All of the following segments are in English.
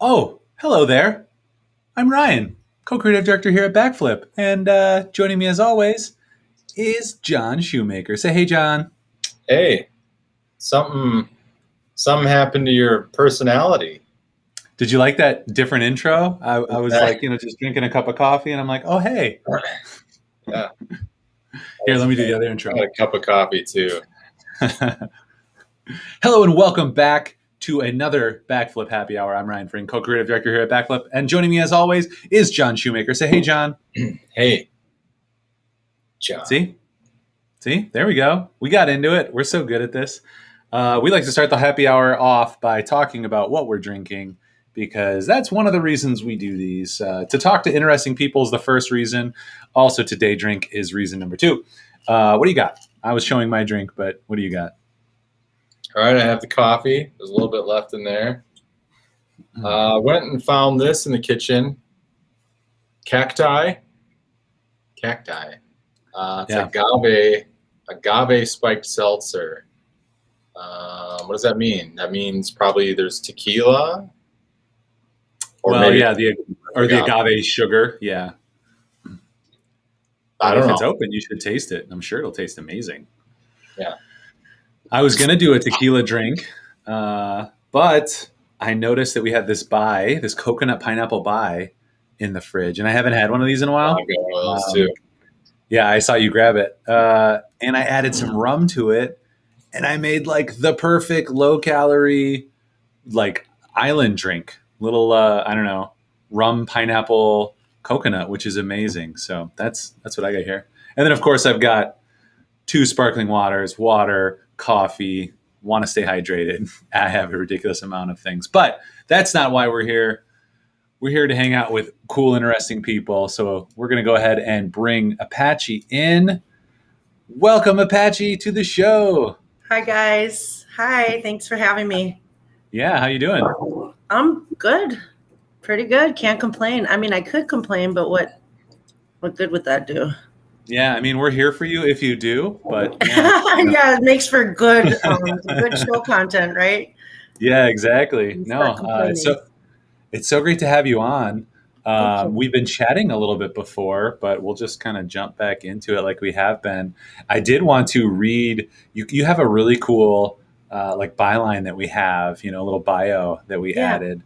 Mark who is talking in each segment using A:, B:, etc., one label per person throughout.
A: Oh, hello there. I'm Ryan, co-creative director here at Backflip, and joining me as always is John Shoemaker. Say hey, John.
B: Hey, something something happened to your personality.
A: Did you like that different intro? I was like, just drinking a cup of coffee, and I'm like, oh, hey.
B: Yeah,
A: Here, let me do the other
B: I
A: intro.
B: had a cup of coffee too.
A: Hello and welcome back to another Backflip Happy Hour. I'm Ryan Fring, co-creative director here at Backflip, and joining me as always is John Shoemaker. Say hey, John.
B: Hey, John.
A: See, there we go. We got into it. We're so good at this. We like to start the happy hour off by talking about what we're drinking because that's one of the reasons we do these. To talk to interesting people is the first reason. Also, to day drink is reason number two. What do you got? I was showing my drink, but what do you got?
B: All right, I have the coffee. There's a little bit left in there. Went and found this in the kitchen. Cacti. It's agave spiked seltzer. What does that mean? That means probably there's tequila.
A: The agave sugar. Yeah.
B: I don't know.
A: If it's open, you should taste it. I'm sure it'll taste amazing.
B: Yeah.
A: I was going to do a tequila drink, but I noticed that we had this coconut pineapple pie in the fridge, and I haven't had one of these in a while.
B: I've got one of those too.
A: Yeah, I saw you grab it. And I added some rum to it, and I made like the perfect low-calorie, like island drink. Little, rum, pineapple, coconut, which is amazing. So that's what I got here. And then, of course, I've got 2 sparkling waters, water, coffee, want to stay hydrated. I have a ridiculous amount of things. But that's not why we're here. We're here to hang out with cool, interesting people. So we're going to go ahead and bring Apache in. Welcome, Apache, to the show.
C: Hi, guys. Hi. Thanks for having me.
A: Yeah, how you doing?
C: I'm good. Pretty good. Can't complain. I mean, I could complain, but what good would that do?
A: Yeah, I mean, we're here for you if you do, but
C: yeah, it makes for good show content, right?
A: Yeah, exactly. No, it's so great to have you on. We've been chatting a little bit before, but we'll just kind of jump back into it like we have been. I did want to read, you have a really cool byline that we have, a little bio that we added.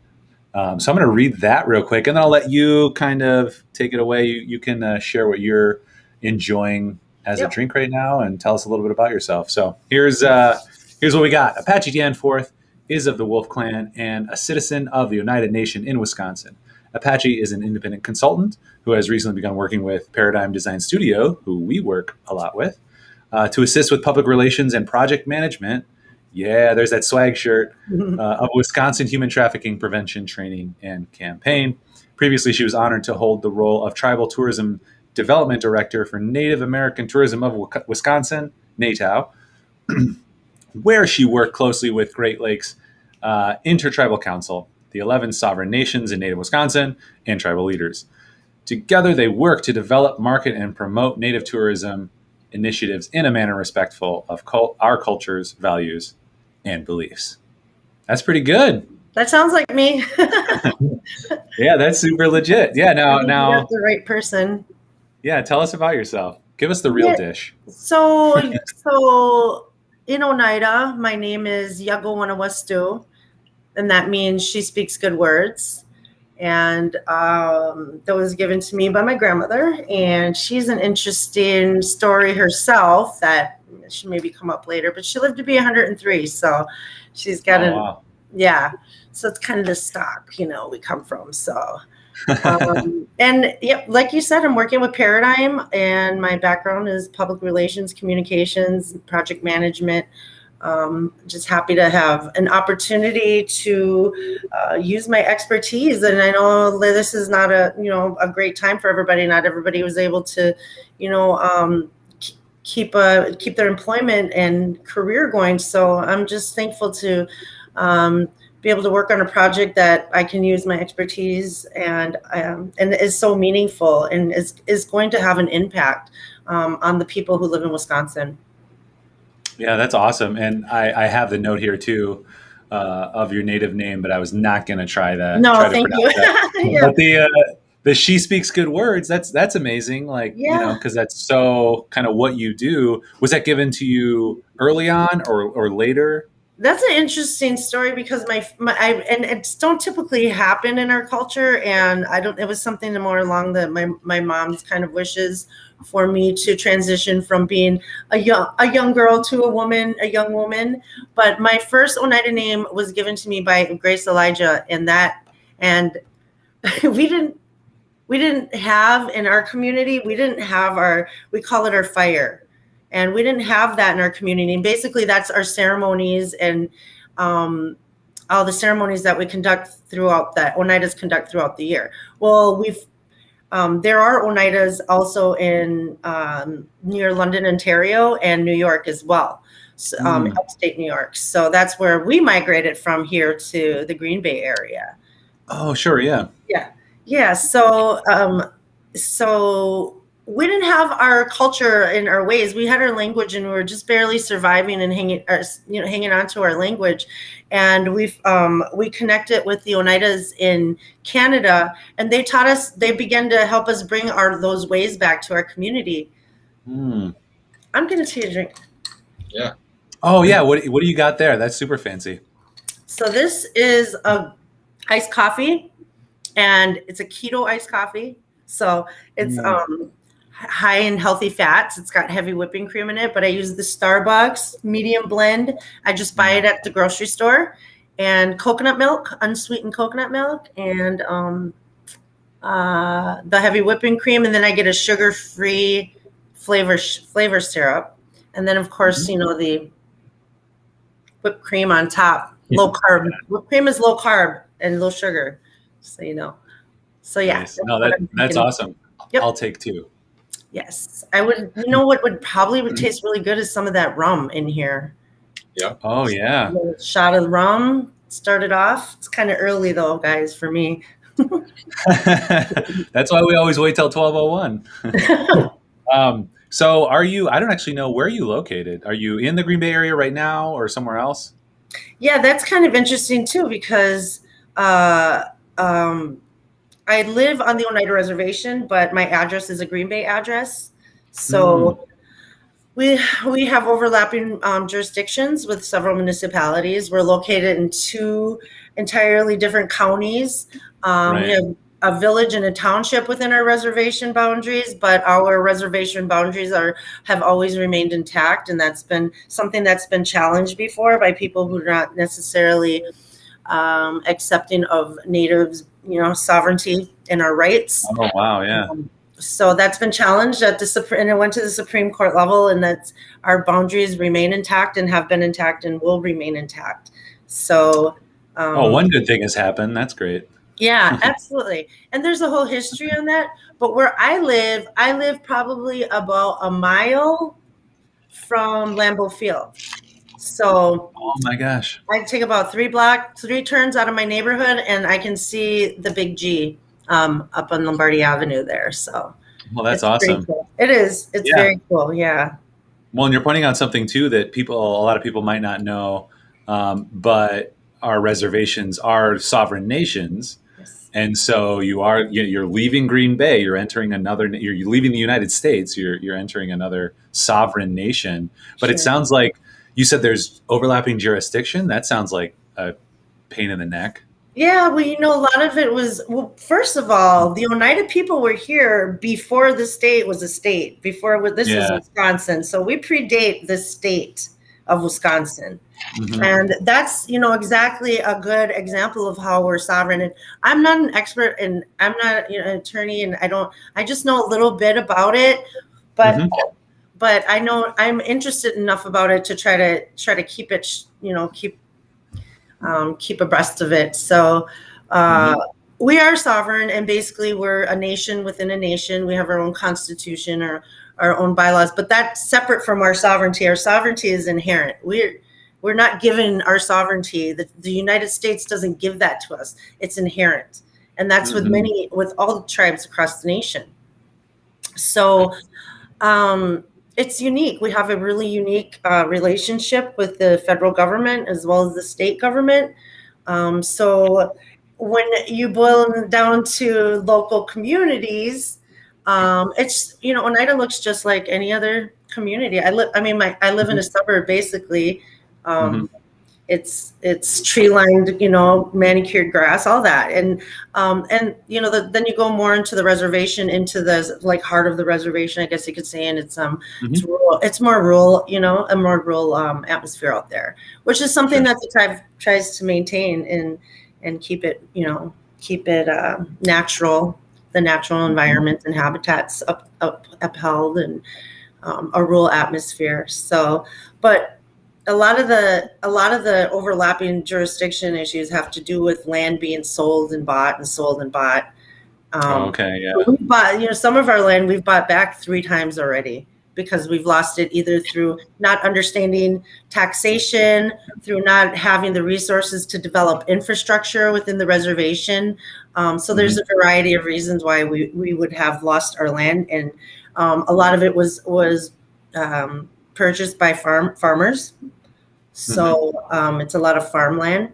A: So I'm going to read that real quick, and then I'll let you kind of take it away. You can share what you're enjoying as a drink right now and tell us a little bit about yourself. So here's what we got. Apache Danforth is of the Wolf Clan and a citizen of the Oneida Nation in Wisconsin. Apache is an independent consultant who has recently begun working with Perodigm Design Studio, who we work a lot with, to assist with public relations and project management. Yeah, there's that swag shirt of Wisconsin human trafficking prevention training and campaign. Previously, she was honored to hold the role of Tribal Tourism Development Director for Native American Tourism of Wisconsin, NATOW, where she worked closely with Great Lakes Intertribal Council, the 11 sovereign nations in Native Wisconsin, and tribal leaders. Together, they work to develop, market, and promote Native tourism initiatives in a manner respectful of our culture's values and beliefs. That's pretty good.
C: That sounds like me.
A: Yeah, that's super legit. Yeah, now
C: you got the right person.
A: Yeah, tell us about yourself. Give us the real dish.
C: So in Oneida, my name is Yakowanahastu, and that means she speaks good words. And that was given to me by my grandmother, and she's an interesting story herself that should maybe come up later, but she lived to be 103, so she's got so it's kind of the stock, we come from, so. And like you said, I'm working with Perodigm, and my background is public relations, communications, project management. Just happy to have an opportunity to use my expertise. And I know this is not a great time for everybody. Not everybody was able to, keep their employment and career going. So I'm just thankful to be able to work on a project that I can use my expertise and is so meaningful and is going to have an impact on the people who live in Wisconsin.
A: Yeah, that's awesome. And I have the note here too. of your native name, but I was not going to try
C: No,
A: to
C: thank you.
A: pronounce that.
C: Yeah.
A: But the she speaks good words. That's amazing. Like,
C: Yeah.
A: because that's so kind of what you do. Was that given to you early on or later?
C: That's an interesting story because and it don't typically happen in our culture, and I don't. It was something more along my mom's kind of wishes for me to transition from being a young girl to a young woman. But my first Oneida name was given to me by Grace Elijah, and we didn't have in our community. We didn't have we call it our fire. And we didn't have that in our community. And basically, that's our ceremonies and all the ceremonies that we Oneidas conduct throughout the year. Well, there are Oneidas also in near London, Ontario, and New York as well, upstate New York. So that's where we migrated from here to the Green Bay area.
A: Oh, sure, yeah.
C: Yeah. So we didn't have our culture and our ways. We had our language, and we were just barely surviving and hanging on to our language. And we connected with the Oneidas in Canada, and they taught us. They began to help us bring those ways back to our community. I'm gonna take a drink.
B: Yeah.
A: Oh yeah. What do you got there? That's super fancy.
C: So this is a iced coffee, and it's a keto iced coffee. So it's high in healthy fats. It's got heavy whipping cream in it, but I use the Starbucks medium blend. I just buy it at the grocery store, and coconut milk, unsweetened coconut milk, and the heavy whipping cream, and then I get a sugar-free flavor syrup, and then of course the whipped cream on top. Low carb. Whipped cream is low carb and low sugar, so you know. So yeah.
A: Nice. No, that's awesome. Yep. I'll take two.
C: Yes, I would. You know what would taste really good is some of that rum in here.
B: Yeah.
A: Oh yeah.
C: A shot of rum. Started off. It's kind of early though, guys, for me.
A: That's why we always wait till 12:01. So are you? I don't actually know where you located. Are you in the Green Bay area right now, or somewhere else?
C: Yeah, that's kind of interesting too, because I live on the Oneida Reservation, but my address is a Green Bay address. So we have overlapping jurisdictions with several municipalities. We're located in two entirely different counties.
A: Right.
C: We have a village and a township within our reservation boundaries, but our reservation boundaries have always remained intact, and that's been something that's been challenged before by people who are not necessarily accepting of Natives, sovereignty and our rights.
A: Oh wow, yeah.
C: So that's been challenged and it went to the Supreme Court level, and that's our boundaries remain intact and have been intact and will remain intact. So
A: one good thing has happened. That's great.
C: Yeah, absolutely. And there's a whole history on that. But where I live probably about a mile from Lambeau Field. So
A: oh my gosh,
C: I take about 3 turns out of my neighborhood, and I can see the Big G up on Lombardy Avenue there. So
A: well, that's awesome.
C: Cool. It is. It's very cool. Yeah.
A: Well, and you're pointing out something too that a lot of people might not know, but our reservations are sovereign nations.
C: Yes.
A: And so you're leaving Green Bay, you're entering you're leaving the United States, you're entering another sovereign nation. But It sounds like you said there's overlapping jurisdiction. That sounds like a pain in the neck.
C: Yeah, well, a lot of it was, first of all, the Oneida people were here before the state was a state, this was Wisconsin. So we predate the state of Wisconsin. Mm-hmm. And that's, exactly a good example of how we're sovereign. And I'm not an expert, and I'm not an attorney, and I just know a little bit about it, but but I know I'm interested enough about it to try to keep it, keep abreast of it. So we are sovereign, and basically we're a nation within a nation. We have our own constitution or our own bylaws, but that's separate from our sovereignty. Our sovereignty is inherent. We're not given our sovereignty. The United States doesn't give that to us. It's inherent. And that's with all the tribes across the nation. So it's unique. We have a really unique relationship with the federal government as well as the state government. So when you boil it down to local communities, it's, Oneida looks just like any other community. I live in a suburb basically.
A: Mm-hmm.
C: It's tree lined, manicured grass, all that, and then you go more into the reservation, into the like heart of the reservation, I guess you could say, and it's
A: Mm-hmm.
C: rural. It's more rural, a more rural atmosphere out there, which is something that the tribe tries to maintain and keep it, natural, the natural environment and habitats upheld, and a rural atmosphere. So, but a lot of the overlapping jurisdiction issues have to do with land being sold and bought and sold and bought.
A: Okay, yeah.
C: We bought, some of our land we've bought back 3 times already because we've lost it either through not understanding taxation, through not having the resources to develop infrastructure within the reservation. So there's a variety of reasons why we would have lost our land, and a lot of it was purchased by farmers. So it's a lot of farmland,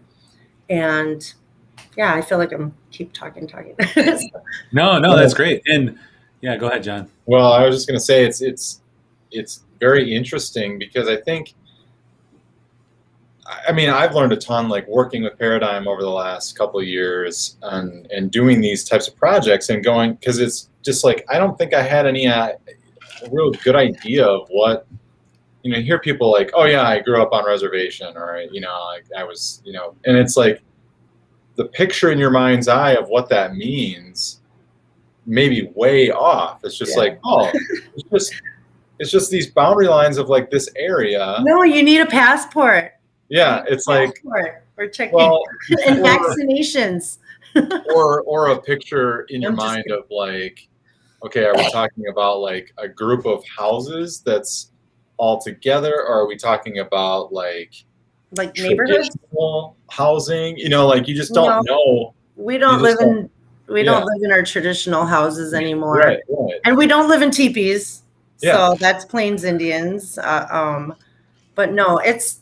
C: and yeah, I feel like I'm keep talking.
A: No, that's great. And yeah, go ahead, John.
B: Well, I was just going to say it's very interesting because I think, I've learned a ton, like working with Perodigm over the last couple of years and doing these types of projects and going, because it's just like, I don't think I had any real good idea of what, you hear people like, oh yeah, I grew up on reservation, or, I was, and it's like the picture in your mind's eye of what that means may be way off. It's just like, oh, it's just these boundary lines of like this area.
C: No, you need a passport.
B: Yeah, it's like,
C: or checking and vaccinations.
B: or a picture in your mind of like, okay, are we talking about like a group of houses that's all together, or are we talking about like
C: neighborhoods,
B: housing? Like you just don't know.
C: We don't live in our traditional houses anymore,
B: right.
C: And we don't live in teepees. So that's Plains Indians. But no, it's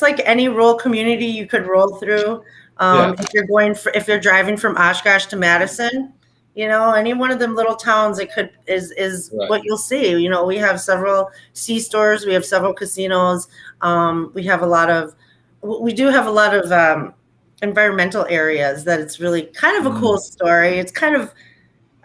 C: like any rural community you could roll through. If you're driving from Oshkosh to Madison, any one of them little towns, is what you'll see. We have several C-stores, we have several casinos. We do have a lot of environmental areas that it's really kind of a cool story. It's kind of,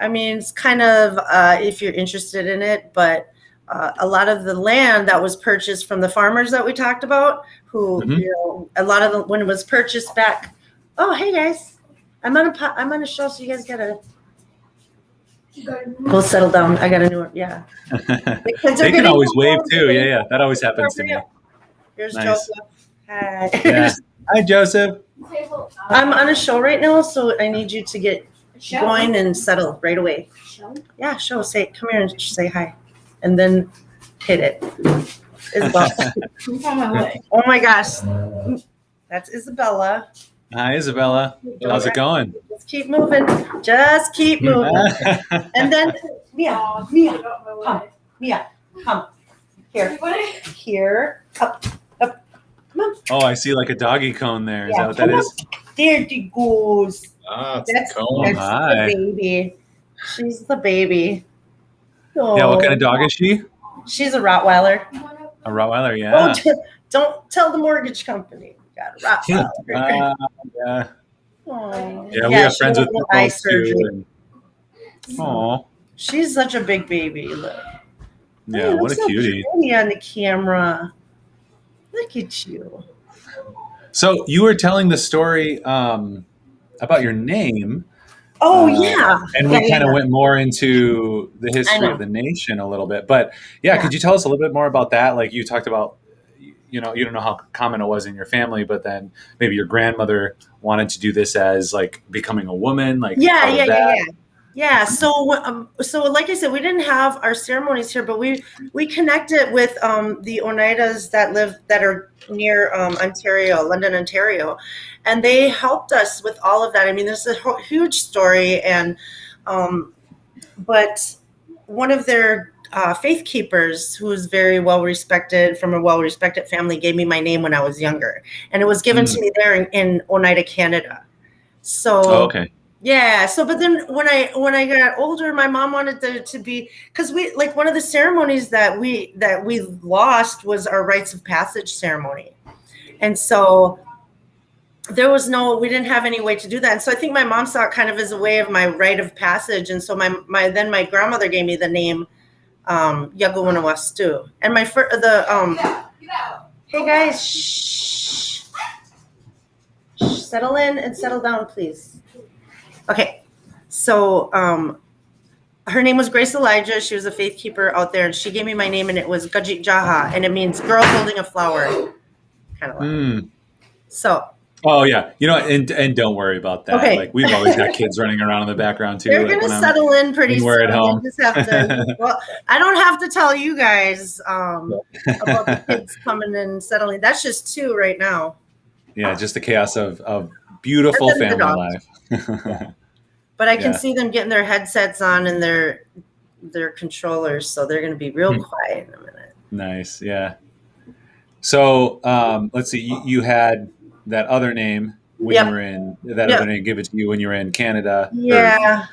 C: if you're interested in it, but a lot of the land that was purchased from the farmers that we talked about, who, a lot of when it was purchased back. Oh, hey guys, I'm on a show, so you guys gotta go settle down. I got a new one. Yeah.
A: They can always wave too. Yeah. That always happens to me.
C: Here's Joseph. Hi.
A: Yeah. Hi, Joseph.
C: I'm on a show right now, so I need you to get going and settle right away. Yeah, show. Come here and say hi, and then hit it. Isabella. Oh my gosh, that's Isabella.
A: Hi, Isabella. How's it going?
C: Just keep moving. And then Mia, come. Mia, come. Here. Up. Come on.
A: Oh, I see like a doggy cone there. Is that what that is?
C: There she goes.
B: That's
C: the baby. She's the baby. Oh.
A: Yeah, what kind of dog is she?
C: She's a Rottweiler.
A: A Rottweiler, yeah.
C: Don't tell the mortgage company. Got a Rottweiler.
A: Yeah.
C: Aww.
A: Yeah, we have friends with
C: eye surgery.
A: Oh,
C: she's such a big baby. Look.
A: Yeah, what a cutie.
C: Pretty on the camera. Look at you.
A: So you were telling the story about your name.
C: Oh, yeah.
A: And we kind of went more into the history of the nation a little bit. But could you tell us a little bit more about that? Like you talked about, you don't know how common it was in your family, but then maybe your grandmother wanted to do this as like becoming a woman. Like
C: Yeah. So like I said, we didn't have our ceremonies here, but we connected with the Oneidas that are near Ontario, London, Ontario, and they helped us with all of that. I mean, this is a huge story, and but one of their faith keepers who's very well respected from a well respected family gave me my name when I was younger, and it was given to me there in Oneida, Canada. So
A: Oh, okay.
C: yeah. So, but then when I got older, my mom wanted to be, because we, like, one of the ceremonies that we lost was our rites of passage ceremony, and so we didn't have any way to do that. And so I think my mom saw it kind of as a way of my rite of passage. And so my grandmother gave me the name Yakowanahastu. And hey guys, shh, settle in and settle down, please. Okay. So her name was Grace Elijah. She was a faith keeper out there, and she gave me my name, and it was Gajik Jaha, and it means girl holding a flower. Kind of like. So.
A: Oh yeah, and don't worry about that.
C: Okay.
A: Like, we've always got kids running around in the background too.
C: They're
A: like
C: gonna settle in pretty soon.
A: We're at home.
C: Just have to, well, I don't have to tell you guys about the kids coming and settling. That's just 2 right now.
A: Yeah, just the chaos of beautiful family life.
C: But I can see them getting their headsets on and their controllers, so they're gonna be real quiet in a minute.
A: Nice, yeah. So let's see. You had that other name when you were in other name given to you when you were in Canada.
C: Yeah.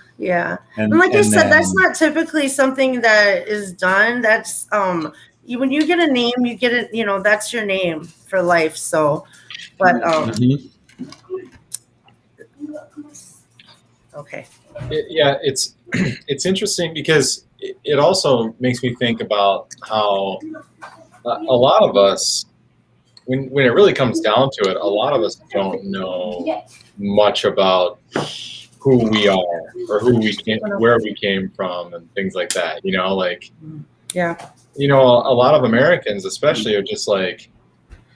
C: And like I said, that's not typically something that is done. That's when you get a name, you get it, that's your name for life. So, but okay.
B: It's interesting because it also makes me think about how a lot of us, when it really comes down to it, a lot of us don't know much about who we are or where we came from and things like that. A lot of Americans especially are just like,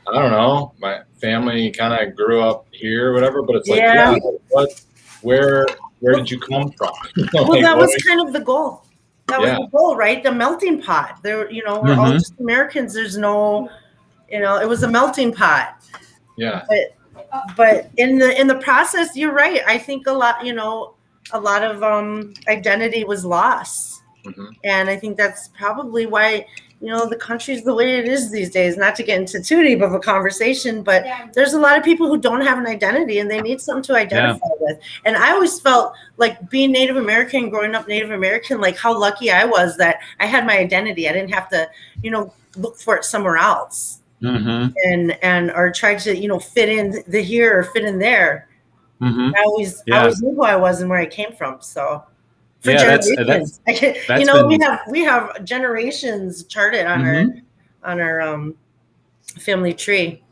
B: I don't know, my family kind of grew up here or whatever, but it's like, where did you come from?
C: Well, that was kind of the goal. That was the goal, right? The melting pot. There, we're all just Americans. There's no, it was a melting pot.
B: Yeah.
C: But in the process, you're right. I think a lot of identity was lost. And I think that's probably why, the country's the way it is these days. Not to get into too deep of a conversation, but there's a lot of people who don't have an identity and they need something to identify with. And I always felt like being Native American, growing up Native American, like how lucky I was that I had my identity. I didn't have to, look for it somewhere else. And or try to, fit in the here or fit in there. I always knew who I was and where I came from. So. For generations, we have generations charted on our family tree.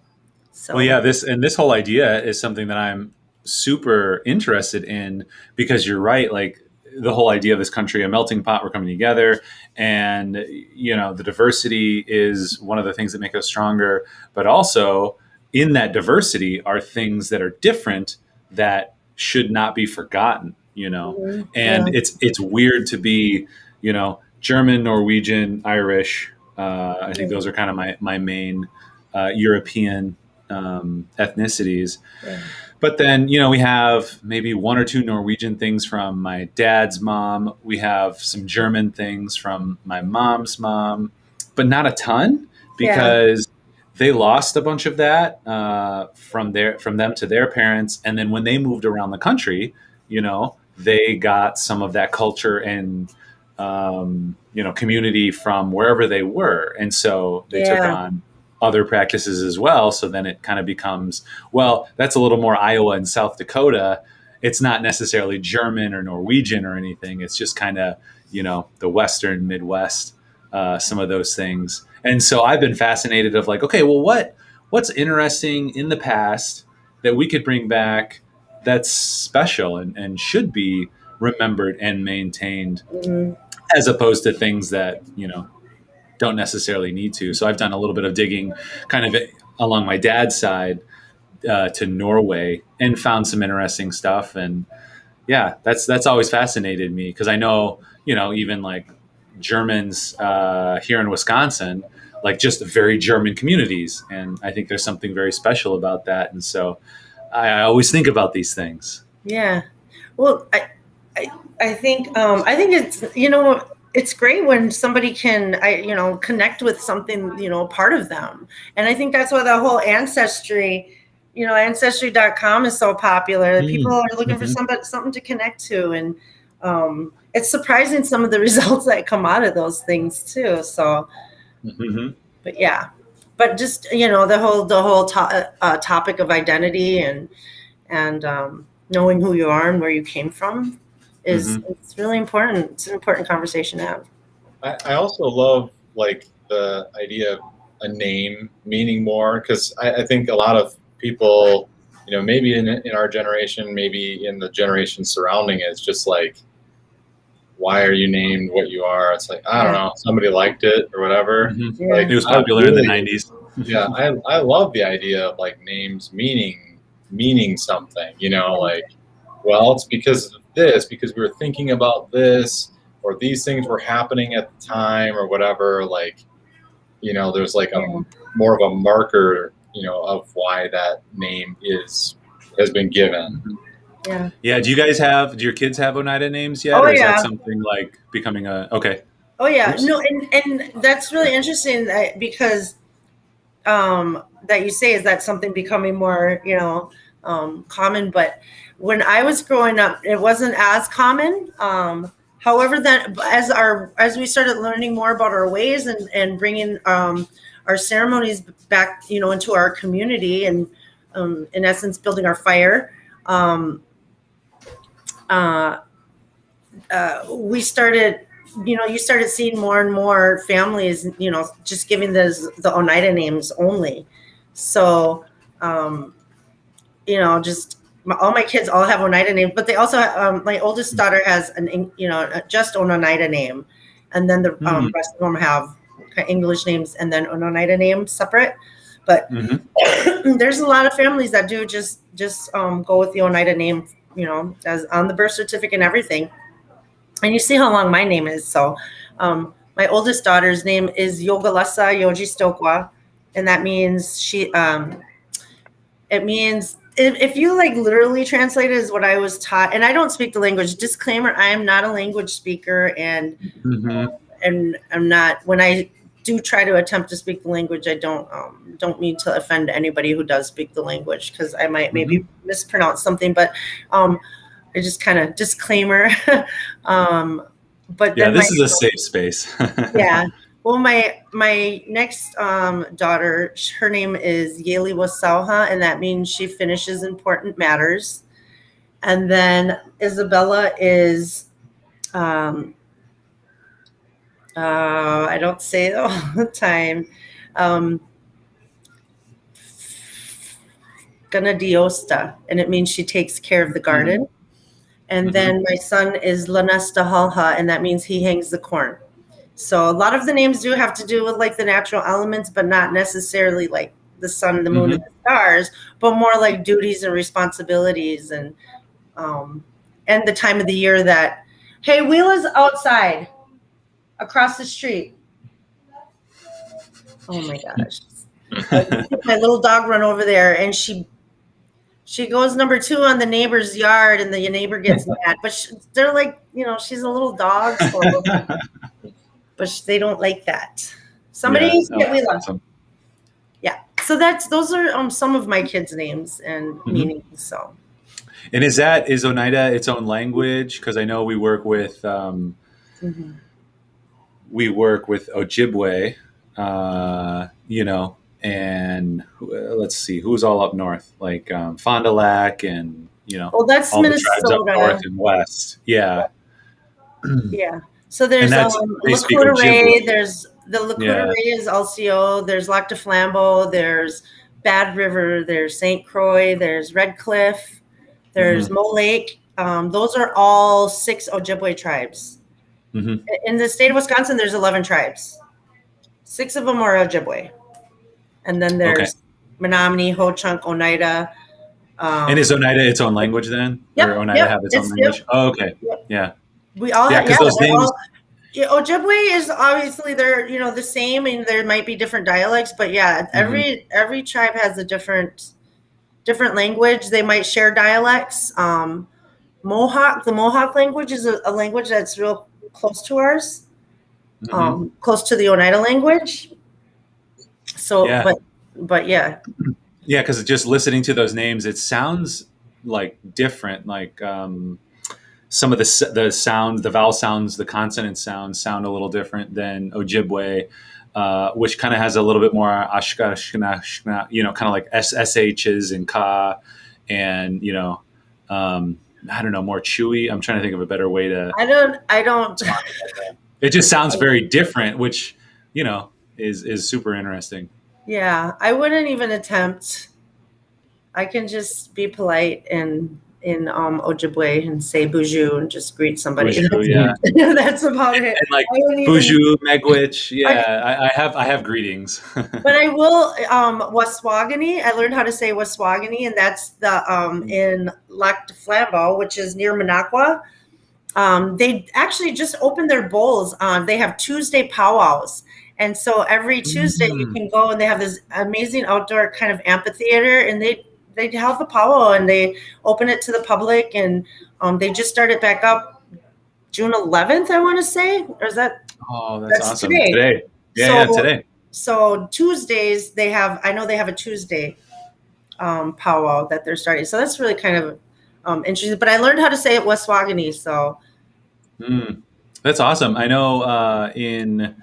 C: So
A: this whole idea is something that I'm super interested in, because you're right. Like, the whole idea of this country, a melting pot, we're coming together, and the diversity is one of the things that make us stronger. But also in that diversity are things that are different that should not be forgotten. And it's weird to be, German, Norwegian, Irish. I think those are kind of my main European ethnicities. But then, we have maybe 1 or 2 Norwegian things from my dad's mom. We have some German things from my mom's mom, but not a ton, because they lost a bunch of that from them to their parents. And then when they moved around the country, they got some of that culture and, community from wherever they were. And so they took on other practices as well. So then it kind of becomes, well, that's a little more Iowa and South Dakota. It's not necessarily German or Norwegian or anything. It's just kind of, the Western Midwest, some of those things. And so I've been fascinated of like, okay, well, what's interesting in the past that we could bring back that's special and should be remembered and maintained, as opposed to things that, don't necessarily need to. So I've done a little bit of digging kind of along my dad's side to Norway and found some interesting stuff. And that's always fascinated me, because I know, even like Germans here in Wisconsin, like just very German communities. And I think there's something very special about that. And so I always think about these things.
C: Yeah. Well, I think it's, it's great when somebody can, connect with something, part of them. And I think that's why the whole ancestry, ancestry.com is so popular. People are looking for something to connect to. And it's surprising some of the results that come out of those things too. So, but yeah, but just, the whole topic of identity and knowing who you are and where you came from it's really important. It's an important conversation to have.
B: I also love like the idea of a name meaning more, because I think a lot of people, maybe in our generation, maybe in the generation surrounding it, it's just like, why are you named what you are? It's like, I don't know, somebody liked it or whatever. Like,
A: it was popular in the 90s.
B: Yeah, I love the idea of like names meaning something, like, well, it's because of this, because we were thinking about this, or these things were happening at the time, or whatever. Like, there's like a more of a marker, of why that name has been given.
C: Yeah.
A: Yeah. Do your kids have Oneida names yet?
C: Oh,
A: or is
C: yeah.
A: that something like becoming okay.
C: Oh yeah.
A: Oops.
C: No, and that's really interesting because that you say, is that something becoming more, common, but when I was growing up, it wasn't as common. However, that as we started learning more about our ways and bringing our ceremonies back, into our community, and in essence, building our fire, we started, you started seeing more and more families, just giving the Oneida names only. So, just all my kids all have Oneida names, but they also have, my oldest daughter has just an Oneida name, and then the rest of them have English names and then an Oneida name separate. But there's a lot of families that do just go with the Oneida name, as on the birth certificate and everything. And you see how long my name is. So my oldest daughter's name is Yogalasa Yoji Stokwa, and that means it means, if you like literally translate it, is what I was taught. And I don't speak the language. Disclaimer: I am not a language speaker, and I'm not. When I do try to attempt to speak the language, I don't mean to offend anybody who does speak the language, because I might maybe mispronounce something. But I just kind of disclaimer. But
A: yeah,
C: then
A: this is a safe space.
C: Yeah. Well, my next daughter, her name is Yeli Wasauha, and that means she finishes important matters. And then Isabella is, I don't say it all the time, Ganadiosta, and it means she takes care of the garden. And then my son is Lanesta Halha, and that means he hangs the corn. So a lot of the names do have to do with like the natural elements, but not necessarily like the sun, the moon, and the stars, but more like duties and responsibilities, and the time of the year that, hey, Wheela's outside across the street. Oh my gosh. My little dog run over there, and she goes number 2 on the neighbor's yard, and the neighbor gets mad. But they're like, she's a little dog, so, but they don't like that. Somebody needs to get Wheela. Awesome. Yeah. So those are some of my kids' names and meanings. So.
A: And is Oneida its own language? Because I know we work with Ojibwe, and let's see, who's all up north, like Fond du Lac, and
C: well, that's
A: all
C: Minnesota.
A: The tribes up north and west. Yeah.
C: Yeah. So there's Lakota Ray. There's the Lakota Ray is Alcio. There's Lac du Flambeau. There's Bad River. There's St. Croix. There's Red Cliff. There's Mo Lake. Those are all 6 Ojibwe tribes. In the state of Wisconsin, there's 11 tribes. 6 of them are Ojibwe. And then there's Menominee, Ho-Chunk, Oneida.
A: And is Oneida its own language then?
C: Yep,
A: or Oneida have its own language?
C: Yep.
A: Oh, okay.
C: Yep.
A: Yeah.
C: We all have,
A: because those names.
C: Ojibwe is obviously they're the same, and there might be different dialects, but every tribe has a different language. They might share dialects. The Mohawk language is a language that's real close to ours. close to the Oneida language. So,
A: Yeah.
C: but yeah.
A: Yeah, because just listening to those names, it sounds like different. Like some of the sound, the vowel sounds, the consonant sounds sound a little different than Ojibwe, which kind of has a little bit more ashka, shkna, shkna, kind of like SSHs and ka, and I don't know, more chewy. I'm trying to think of a better way to.
C: I don't.
A: It just sounds very different, which is super interesting.
C: Yeah, I wouldn't even attempt. I can just be polite in Ojibwe and say "boozhoo" and just greet somebody.
A: Boozhoo, yeah.
C: That's about it.
A: And like boozhoo, megwich, yeah. I have greetings.
C: But I will Waswagani. I learned how to say Waswagani, and that's the in Lac du Flambeau, which is near Minocqua. They actually just opened their bowls. They have Tuesday powwows. And so every Tuesday you can go, and they have this amazing outdoor kind of amphitheater, and they have a powwow and they open it to the public, and they just started back up June 11th, I want to say, or is that?
A: Oh, that's awesome. Today. Yeah, today.
C: So Tuesdays I know they have a Tuesday powwow that they're starting. So that's really kind of interesting. But I learned how to say it Waswagani, so.
A: That's awesome. I know in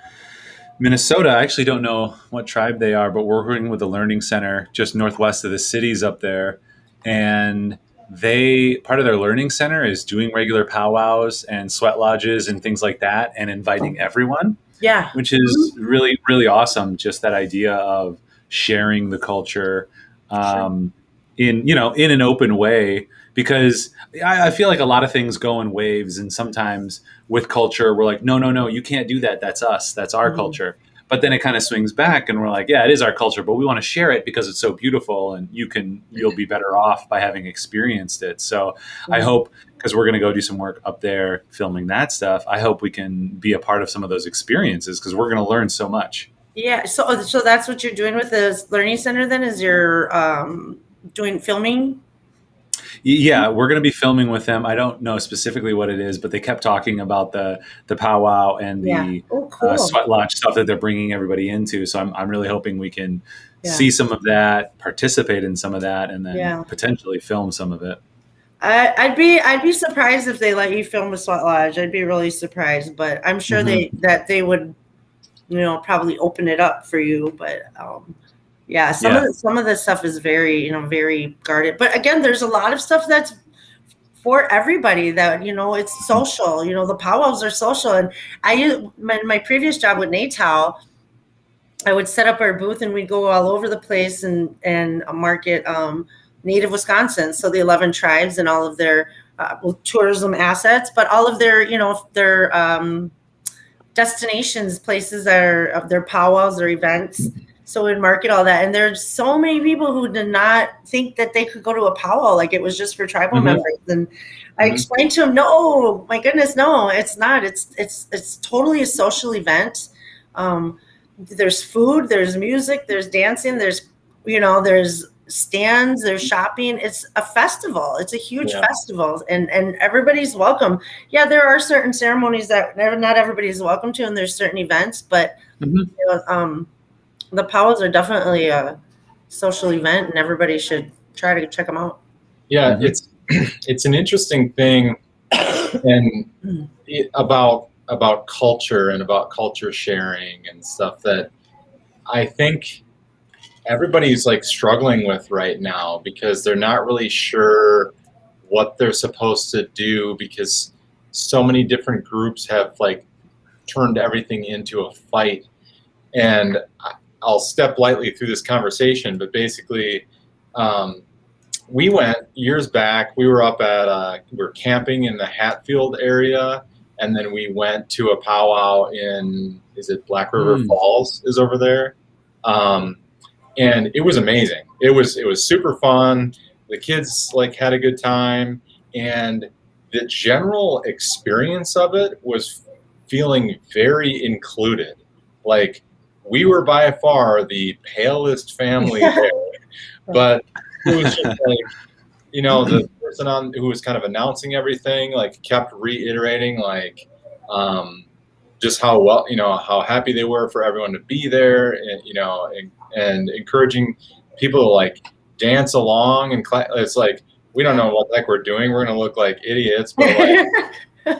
A: Minnesota, I actually don't know what tribe they are, but we're working with a learning center just northwest of the cities up there. And part of their learning center is doing regular powwows and sweat lodges and things like that, and inviting everyone.
C: Yeah.
A: Which is really, really awesome. Just that idea of sharing the culture in an open way, because I feel like a lot of things go in waves, and sometimes with culture, we're like, no, you can't do that. That's us. That's our culture. But then it kind of swings back, and we're like, yeah, it is our culture, but we want to share it because it's so beautiful, and you'll be better off by having experienced it. So I hope, because we're going to go do some work up there filming that stuff, I hope we can be a part of some of those experiences, because we're going to learn so much.
C: Yeah. So that's what you're doing with the learning center then, is you're doing filming?
A: Yeah, we're going to be filming with them. I don't know specifically what it is, but they kept talking about the powwow and the sweat lodge stuff that they're bringing everybody into. So I'm really hoping we can see some of that, participate in some of that, and then potentially film some of it.
C: I'd be surprised if they let you film a sweat lodge. I'd be really surprised, but I'm sure that they would, probably open it up for you. But some of the stuff is very, very guarded. But again, there's a lot of stuff that's for everybody that, it's social. The powwows are social. And my previous job with NATOW, I would set up our booth and we'd go all over the place and market native Wisconsin. So the 11 tribes and all of their tourism assets, but all of their, their destinations, places that are of their powwows or events. So we'd market all that. And there's so many people who did not think that they could go to a powwow, like it was just for tribal members. And I explained to them, no, my goodness, no, it's not. It's totally a social event. There's food, there's music, there's dancing, there's stands, there's shopping. It's a festival. It's a huge festival, and everybody's welcome. Yeah, there are certain ceremonies that not everybody's welcome to, and there's certain events, but the powwows are definitely a social event, and everybody should try to check them out.
B: Yeah, it's an interesting thing, and about culture and about culture sharing and stuff that I think everybody's like struggling with right now, because they're not really sure what they're supposed to do, because so many different groups have like turned everything into a fight. And I'll step lightly through this conversation, but basically we went years back, we were up at we were camping in the Hatfield area, and then we went to a powwow in, is it Black River Falls is over there? And it was amazing. It was super fun. The kids like had a good time, and the general experience of it was feeling very included. Like, we were by far the palest family there, but it was just like, the person who was kind of announcing everything, like, kept reiterating, like, just how well, how happy they were for everyone to be there, and encouraging people to like dance along, and it's like, we don't know what the heck we're doing. We're going to look like idiots, but like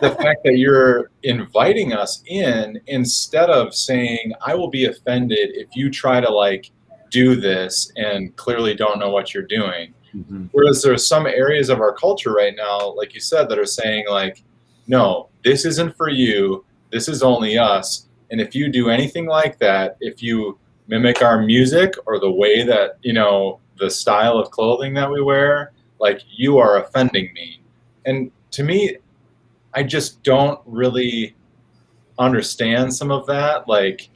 B: the fact that you're inviting us in instead of saying, I will be offended if you try to like do this and clearly don't know what you're doing. Mm-hmm. Whereas there's some areas of our culture right now, like you said, that are saying like, no, this isn't for you. This is only us. And if you do anything like that, if you mimic our music or the way that, the style of clothing that we wear, like, you are offending me. And to me, I just don't really understand some of that. Like,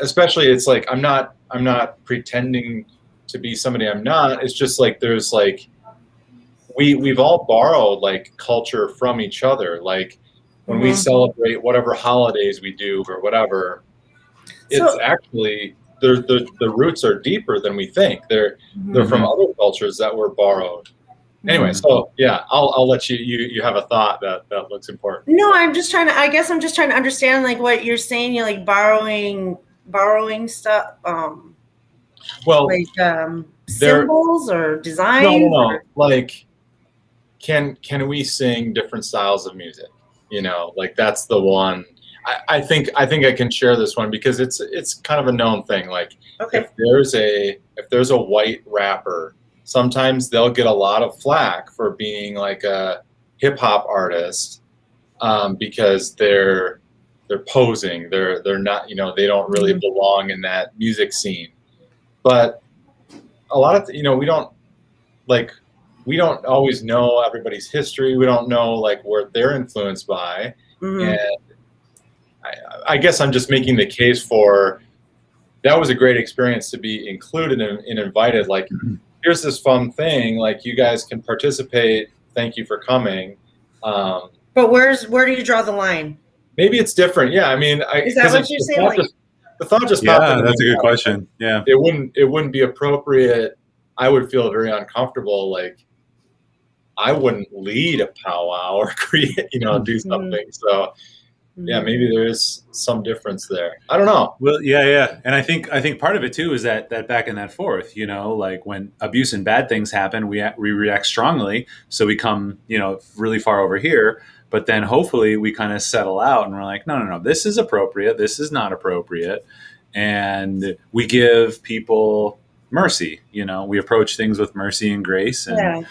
B: especially, it's like, I'm not pretending to be somebody I'm not. It's just like, there's like, we've all borrowed like culture from each other. Like when we celebrate whatever holidays we do or whatever, it's actually, the roots are deeper than we think. They're from other cultures that were borrowed. Anyway, so yeah, I'll let you have a thought that looks important.
C: No, I'm just trying to understand like what you're saying. You're like borrowing stuff.
B: Well,
C: like symbols or designs.
B: No. Like, can we sing different styles of music? Like, that's the one. I think I can share this one because it's kind of a known thing. Like, if there's a white rapper, sometimes they'll get a lot of flack for being like a hip hop artist, because they're posing. They're not, they don't really belong in that music scene. But a lot of, we don't always know everybody's history. We don't know like where they're influenced by. And I guess I'm just making the case for, that was a great experience to be included and invited. Like, here's this fun thing, like, you guys can participate. Thank you for coming.
C: But where do you draw the line?
B: Maybe it's different. Yeah. I mean,
C: is that what you're saying?
B: The thought just popped in.
A: That's a good question. Yeah.
B: It wouldn't be appropriate. I would feel very uncomfortable. Like, I wouldn't lead a powwow or create, do something. So yeah, maybe there is some difference there. I don't know.
A: Well, yeah. And I think part of it too is that back in that fourth, like when abuse and bad things happen, we react strongly. So we come, really far over here, but then hopefully we kind of settle out and we're like, no, this is appropriate. This is not appropriate. And we give people mercy, we approach things with mercy and grace. And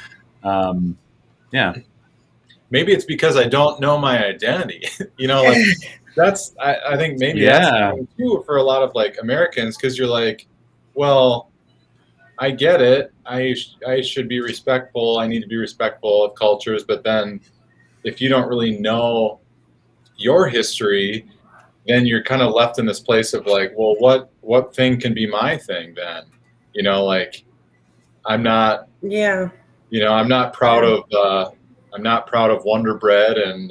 A: yeah.
B: Maybe it's because I don't know my identity, like that's, I think maybe that's too for a lot of like Americans. Cause you're like, well, I get it. I should be respectful. I need to be respectful of cultures. But then if you don't really know your history, then you're kind of left in this place of like, well, what thing can be my thing then? Like, I'm not, I'm not proud of, I'm not proud of Wonder Bread and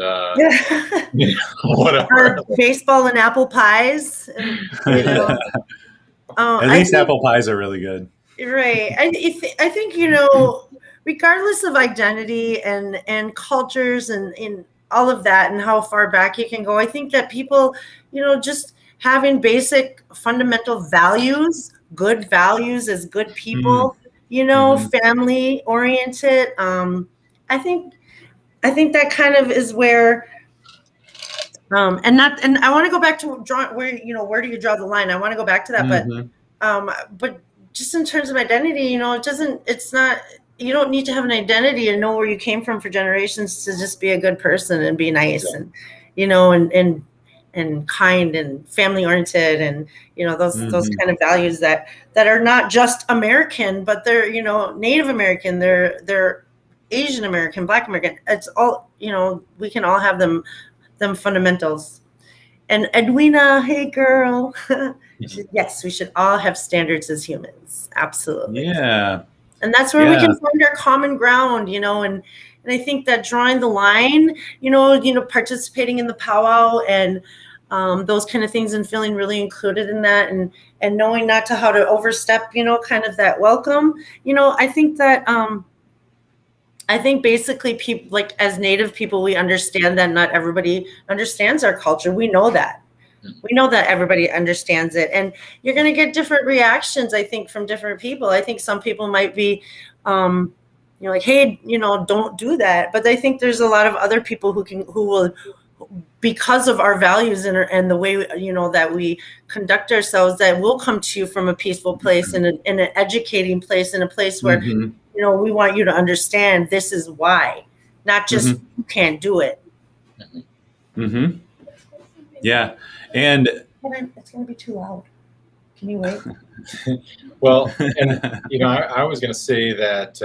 B: whatever.
C: Baseball and apple pies. And,
A: At least apple pies are really good.
C: Right. I think, regardless of identity and cultures and in all of that and how far back you can go, I think that people, just having basic fundamental values, good values as good people, family oriented. I think that kind of is where, and I want to go back to where do you draw the line? I want to go back to that, but just in terms of identity, it's not, you don't need to have an identity and know where you came from for generations to just be a good person and be nice and, and kind and family oriented and, those kind of values that are not just American, but they're, Native American, they're Asian American, Black American. It's all, we can all have them fundamentals. And Edwina, hey girl. Yes, we should all have standards as humans. Absolutely.
A: Yeah.
C: And that's where we can find our common ground, and I think that drawing the line, participating in the powwow and those kind of things and feeling really included in that and knowing not to how to overstep, kind of that welcome, I think that I think basically people, like as Native people, we understand that not everybody understands our culture. We know that. We know that everybody understands it. And you're going to get different reactions, I think, from different people. I think some people might be, like, hey, don't do that. But I think there's a lot of other people who will, because of our values and the way, that we conduct ourselves, that will come to you from a peaceful place and in an educating place, in a place where, we want you to understand this is why, not just you can't do it.
A: Yeah. And
C: it's going to be too loud. Can you wait?
B: Well, and I was going to say that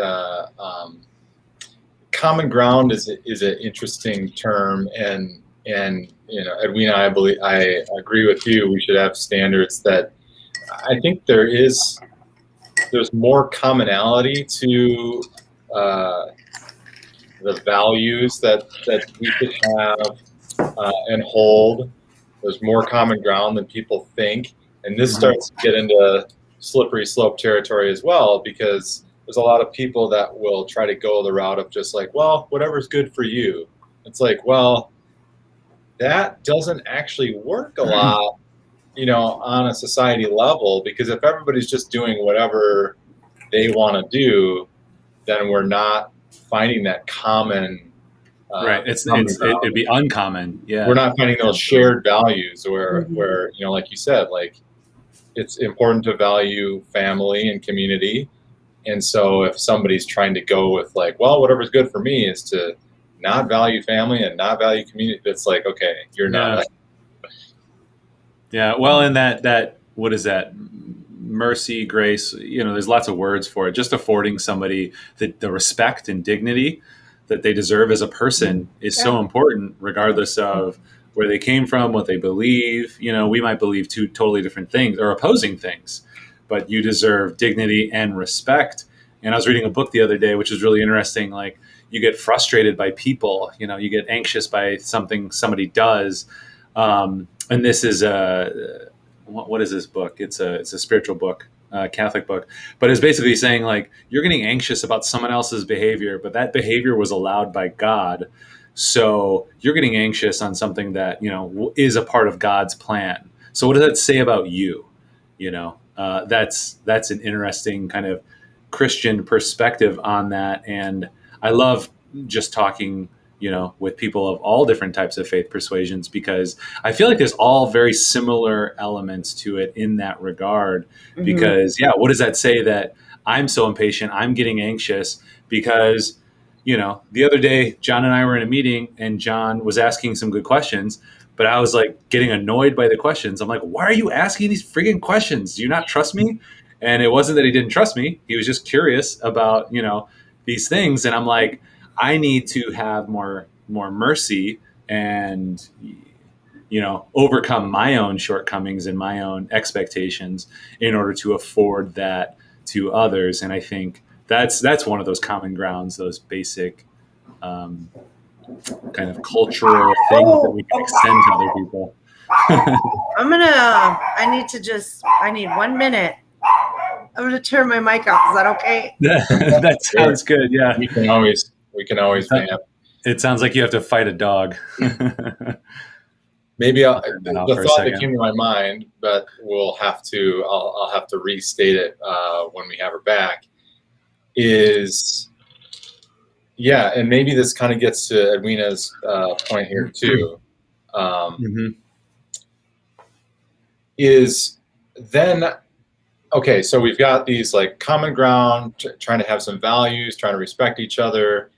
B: common ground is an interesting term, and Edwina, I agree with you. We should have standards that I think there's more commonality to the values that we should have and hold. There's more common ground than people think. And this starts to get into slippery slope territory as well, because there's a lot of people that will try to go the route of just like, well, whatever's good for you. It's like, well, that doesn't actually work a lot, on a society level, because if everybody's just doing whatever they want to do, then we're not finding that common.
A: Right. It'd be uncommon. Yeah.
B: We're not finding those shared values where, like you said, like it's important to value family and community. And so if somebody's trying to go with like, well, whatever's good for me is to not value family and not value community, it's like, okay, you're not.
A: Yeah. Well, and that, what is that? Mercy, grace, there's lots of words for it. Just affording somebody the respect and dignity that they deserve as a person is so important, regardless of where they came from, what they believe. We might believe two totally different things or opposing things, but you deserve dignity and respect. And I was reading a book the other day, which is really interesting. Like, you get frustrated by people, you get anxious by something somebody does. And this is what is this book? It's a spiritual book. Catholic book, but it's basically saying like you're getting anxious about someone else's behavior, but that behavior was allowed by God. So you're getting anxious on something that, is a part of God's plan. So what does that say about you? That's an interesting kind of Christian perspective on that. And I love just talking, with people of all different types of faith persuasions, because I feel like there's all very similar elements to it in that regard. Because, what does that say that I'm so impatient, I'm getting anxious because, the other day, John and I were in a meeting and John was asking some good questions, but I was like getting annoyed by the questions. I'm like, why are you asking these friggin' questions? Do you not trust me? And it wasn't that he didn't trust me. He was just curious about, these things. And I'm like, I need to have more mercy and, overcome my own shortcomings and my own expectations in order to afford that to others. And I think that's one of those common grounds, those basic kind of cultural things that we can extend to other people.
C: I need 1 minute. I'm going to turn my mic off. Is that okay?
A: That sounds good. Yeah.
B: We can always vamp.
A: It sounds like you have to fight a dog.
B: Maybe the thought that came to my mind, but I'll have to restate it when we have her back, is, and maybe this kind of gets to Edwina's point here too, is then, okay, so we've got these like common ground, trying to have some values, trying to respect each other.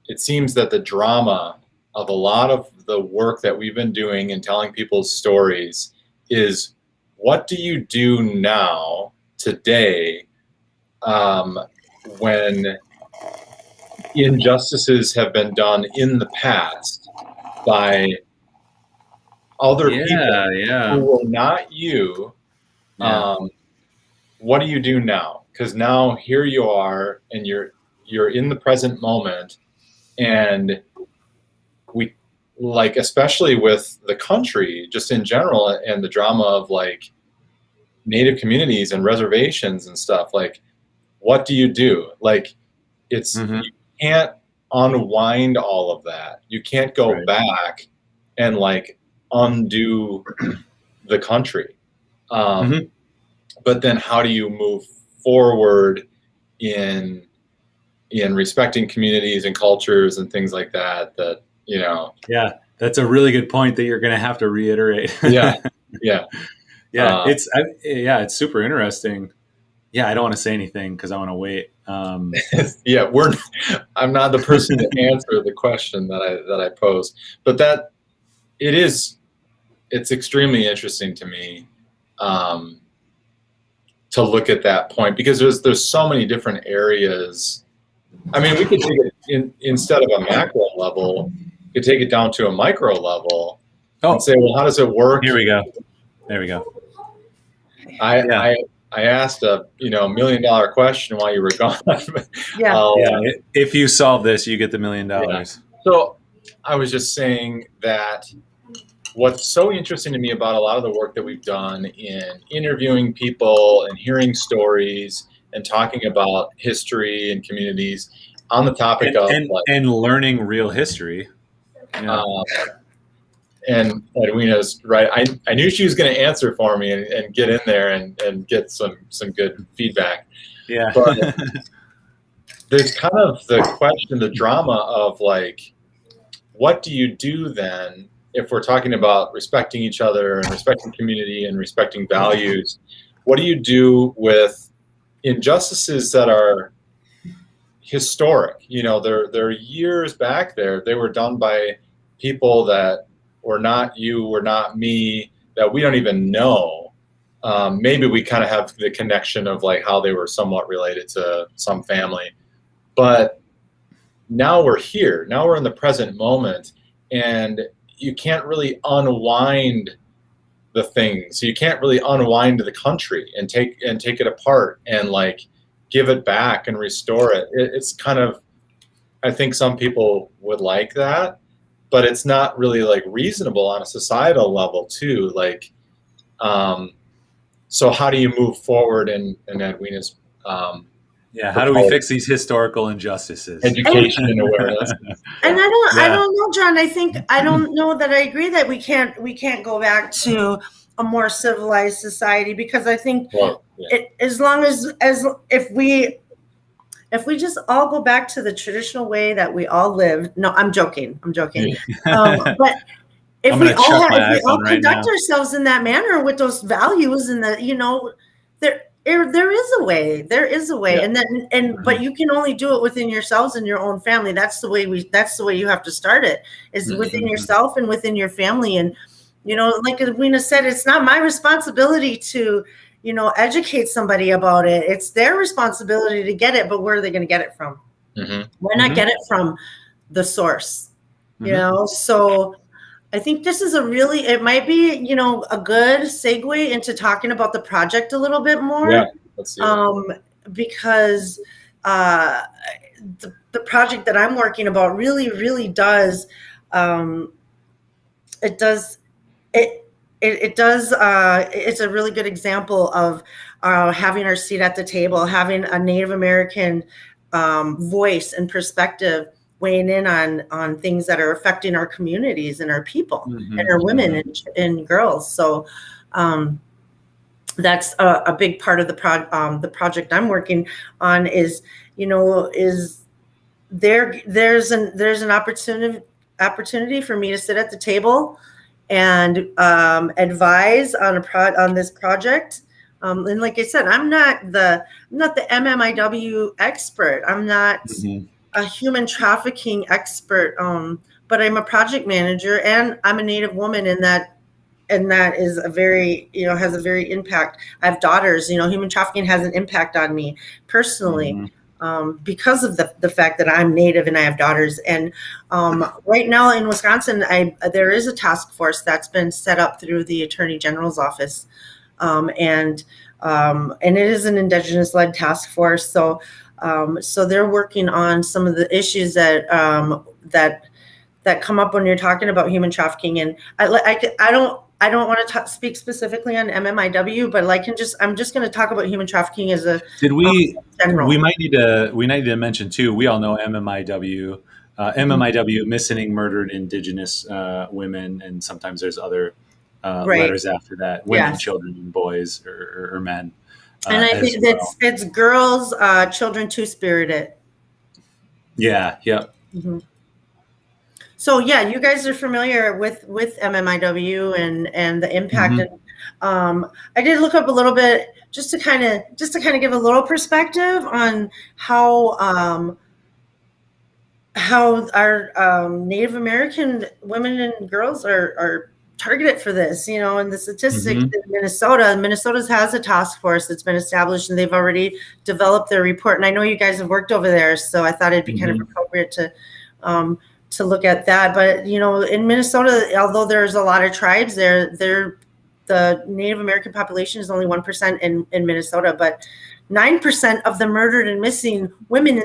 B: It seems that the drama of a lot of the work that we've been doing and telling people's stories is, what do you do now, today, when injustices have been done in the past by other people who were not you? What do you do now? Because now here you are, and you're in the present moment, and we, like, especially with the country just in general, and the drama of like Native communities and reservations and stuff, like, what do you do? Like, It's
A: Mm-hmm.
B: you can't unwind all of that. You can't go
A: Right.
B: back and like undo the country.
A: Mm-hmm.
B: But then how do you move forward in respecting communities and cultures and things like that,
A: Yeah, that's a really good point that you're going to have to reiterate.
B: yeah.
A: It's super interesting. Yeah, I don't want to say anything because I want to wait.
B: Yeah, I'm not the person to answer the question that I pose, but it's extremely interesting to me to look at that point, because there's so many different areas. I mean, we could take it instead of a macro level, we could take it down to a micro level and say, well, how does it work?
A: Here we go. There we go.
B: I asked a $1 million question while you were gone.
A: If you solve this, you get the $1 million.
B: Yeah. So I was just saying that what's so interesting to me about a lot of the work that we've done in interviewing people and hearing stories and talking about history and communities on the topic
A: and learning real history. Yeah.
B: And Edwina's right. I knew she was going to answer for me and get in there and get some good feedback.
A: Yeah.
B: But there's kind of the question, the drama of like, what do you do then if we're talking about respecting each other and respecting community and respecting values? What do you do with injustices that are historic? They're years back there. They were done by people that were not you, were not me, that we don't even know. Maybe we kind of have the connection of like how they were somewhat related to some family. But now we're here. Now we're in the present moment, and you can't really unwind the things. You can't really unwind the country and take it apart and like give it back and restore it. It's kind of, I think some people would like that, but it's not really like reasonable on a societal level too. Like, so how do you move forward in Edwina's
A: how do we fix these historical injustices?
B: Education and awareness.
C: And I don't know, John. I don't know that I agree that we can't go back to a more civilized society, because I think as long as if we just all go back to the traditional way that we all lived. No, I'm joking. But if we all conduct ourselves in that manner with those values and there is a way. Yeah. But you can only do it within yourselves and your own family. That's the way you have to start it, is within yourself and within your family. And, like Edwina said, it's not my responsibility to, educate somebody about it. It's their responsibility to get it, but where are they going to get it from? Why not get it from the source? So I think this is it might be, a good segue into talking about the project a little bit more.
B: Yeah, let's see
C: because the project that I'm working about really, really does, it's a really good example of having our seat at the table, having a Native American voice and perspective weighing in on things that are affecting our communities and our people and our women and girls. So that's a big part of the project I'm working on is there's an opportunity for me to sit at the table and advise on this project. And like I said, I'm not the MMIW expert. I'm not a human trafficking expert, but I'm a project manager, and I'm a Native woman, and that is a very, has a very impact. I have daughters. Human trafficking has an impact on me personally because of the fact that I'm Native and I have daughters. And right now in Wisconsin, there is a task force that's been set up through the Attorney General's office, and it is an Indigenous-led task force. So they're working on some of the issues that come up when you're talking about human trafficking. And I I don't want to speak specifically on MMIW, but I'm just going to talk about human trafficking as a
A: Did we?
C: general.
A: We might need to mention too. We all know MMIW. MMIW, missing, murdered Indigenous women, and sometimes there's other
C: Right.
A: letters after that: women,
C: Yes.
A: children, and boys, or men.
C: And I
A: as
C: think
A: well.
C: it's girls, children, two-spirited.
A: Yeah. Yep.
C: Mm-hmm. So yeah, you guys are familiar with MMIW and the impact.
A: Mm-hmm.
C: And I did look up a little bit just to kind of give a little perspective on how our Native American women and girls are targeted for this, and the statistics in Minnesota's has a task force that's been established, and they've already developed their report. And I know you guys have worked over there, so I thought it'd be kind of appropriate to look at that. But in Minnesota, although there's a lot of tribes there, the Native American population is only 1% in Minnesota, but 9% of the murdered and missing women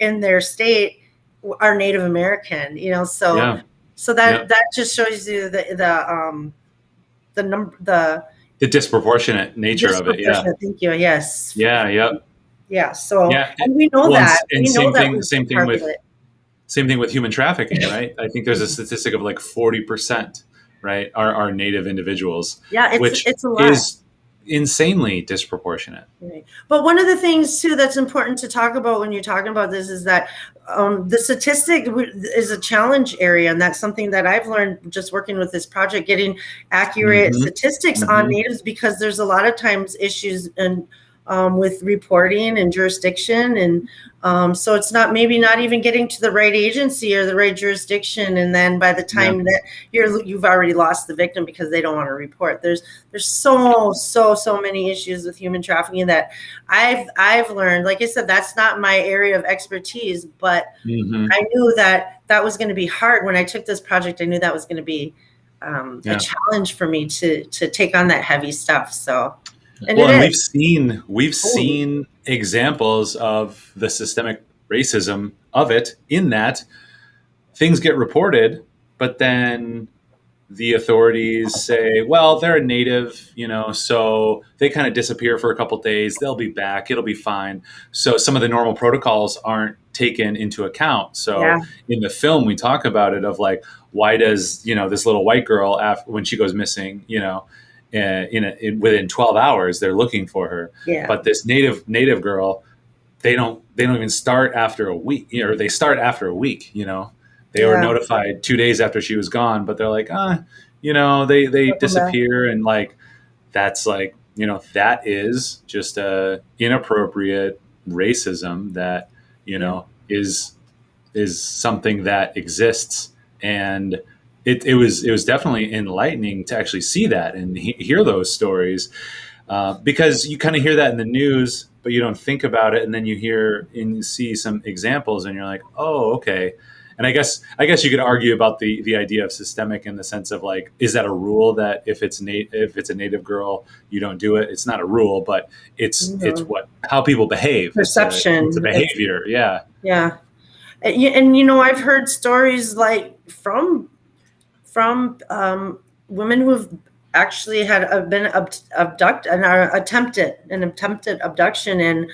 C: in their state are Native American. So that just shows you the
A: disproportionate nature of it. Yeah.
C: Thank you. Yes.
A: Yeah. Yep.
C: Yeah. So and we know that.
A: And same thing with human trafficking, right? I think there's a statistic of like 40%, right, are Native individuals.
C: Yeah, it's a lot.
A: Is insanely disproportionate.
C: Right. But one of the things too that's important to talk about when you're talking about this is that the statistic is a challenge area, and that's something that I've learned just working with this project, getting accurate statistics on Natives, because there's a lot of times issues with reporting and jurisdiction, and so it's not even getting to the right agency or the right jurisdiction, and then by the time that you've already lost the victim because they don't want to report. There's so many issues with human trafficking that I've learned. Like I said, that's not my area of expertise, but I knew that was going to be hard when I took this project. I knew that was going to be a challenge for me to take on that heavy stuff. So. And
A: we've seen examples of the systemic racism of it, in that things get reported, but then the authorities say, well, they're a Native, so they kind of disappear for a couple of days. They'll be back. It'll be fine. So some of the normal protocols aren't taken into account. So in the film, we talk about it of like, why does, this little white girl, when she goes missing, within 12 hours they're looking for her, but this native girl, they don't even start after a week, or they start after a week. They were notified 2 days after she was gone, but they're like, they disappear, and like that's like, that is just a inappropriate racism that is something that exists. And it was definitely enlightening to actually see that and hear those stories, because you kind of hear that in the news, but you don't think about it. And then you hear and you see some examples and you're like, oh, okay. And I guess you could argue about the idea of systemic in the sense of like, is that a rule that if it's a Native girl, you don't do it? It's not a rule, but it's how people behave.
C: Perception.
A: It's a behavior. Yeah.
C: Yeah. And I've heard stories like from women who have actually been abducted and are attempted abduction, and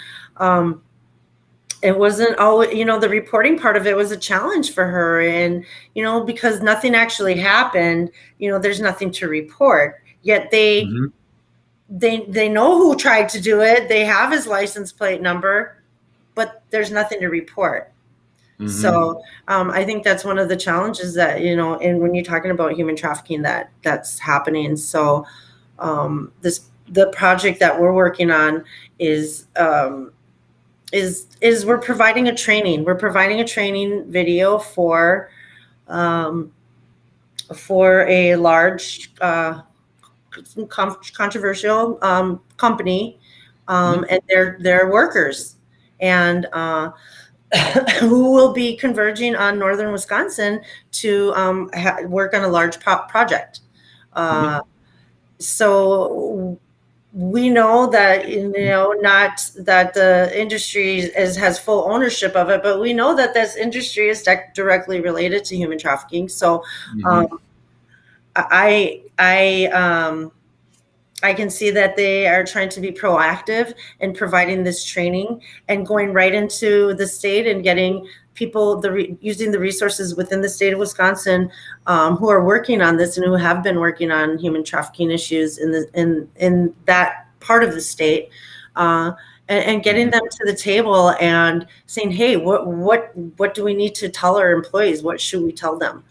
C: it wasn't always, the reporting part of it was a challenge for her, and because nothing actually happened, there's nothing to report, yet they know who tried to do it, they have his license plate number, but there's nothing to report. So I think that's one of the challenges that, and when you're talking about human trafficking, that's happening. So the project that we're working on is we're providing a training. We're providing a training video for a large controversial company, and their workers, and who will be converging on northern Wisconsin to work on a large project. So we know that, not that the industry has full ownership of it, but we know that this industry is directly related to human trafficking. So I can see that they are trying to be proactive in providing this training and going right into the state and getting people using the resources within the state of Wisconsin who are working on this and who have been working on human trafficking issues in that part of the state, and getting them to the table and saying, hey, what do we need to tell our employees? What should we tell them?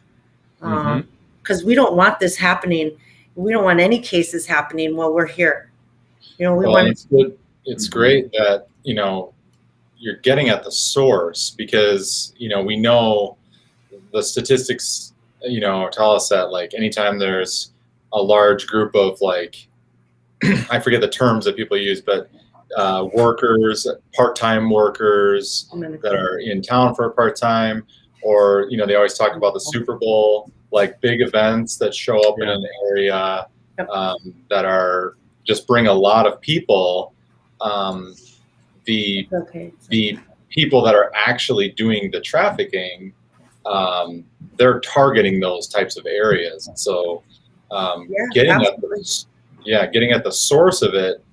C: Because we don't want this happening. We don't want any cases happening while we're here. We want.
B: It's good. It's great that you're getting at the source, because we know the statistics tell us that, like, anytime there's a large group of, like, I forget the terms that people use, but workers, part-time workers that are in town for a part-time, or they always talk about the Super Bowl, like big events that show up in an area that are just bring a lot of people. The people that are actually doing the trafficking, they're targeting those types of areas. So getting at the source of it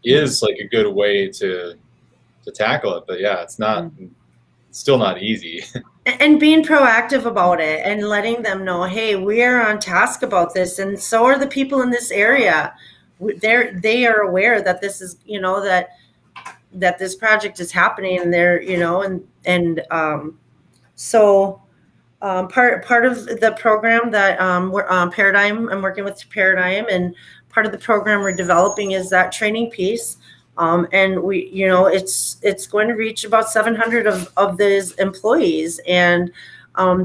B: is like a good way to tackle it. But it's not. It's still not easy.
C: And being proactive about it and letting them know, hey, we are on task about this, and so are the people in this area. They are aware that this is, that this project is happening, and they're, so part of the program that we're Perodigm. I'm working with Perodigm, and part of the program we're developing is that training piece. And we, it's going to reach about 700 of these employees. And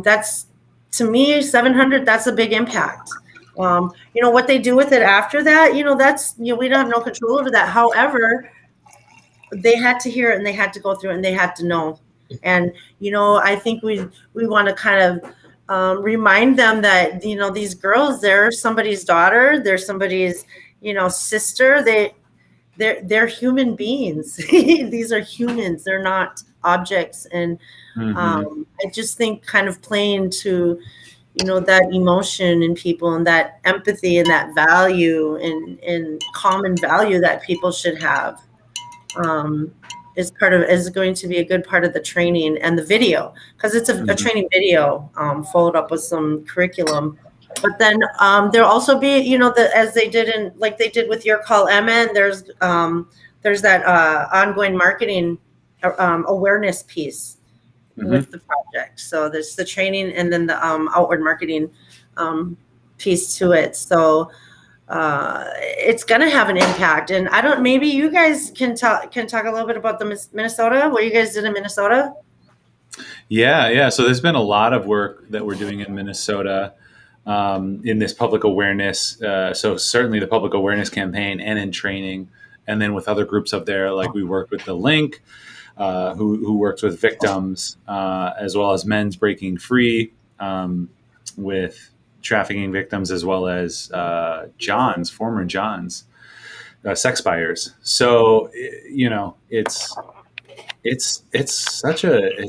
C: that's, to me, 700, that's a big impact. What they do with it after that, that's, we don't have no control over that. However, they had to hear it, and they had to go through it, and they had to know. And, I think we want to kind of remind them that, these girls, they're somebody's daughter, they're somebody's, sister. They're human beings. These are humans. They're not objects. And I just think kind of playing to, that emotion in people, and that empathy, and that value, and common value that people should have, is going to be a good part of the training and the video, because it's a training video followed up with some curriculum. But then there'll also be, as they did like they did with Your Call, MN, there's that ongoing marketing awareness piece with the project. So there's the training, and then the outward marketing piece to it. So it's going to have an impact. And maybe you guys can talk a little bit about the Minnesota, what you guys did in Minnesota.
A: Yeah. So there's been a lot of work that we're doing in Minnesota. In this public awareness, so certainly the public awareness campaign, and in training, and then with other groups up there, like we worked with the Link, who works with victims, as well as Men's Breaking Free, with trafficking victims, as well as former John's, sex buyers. So it's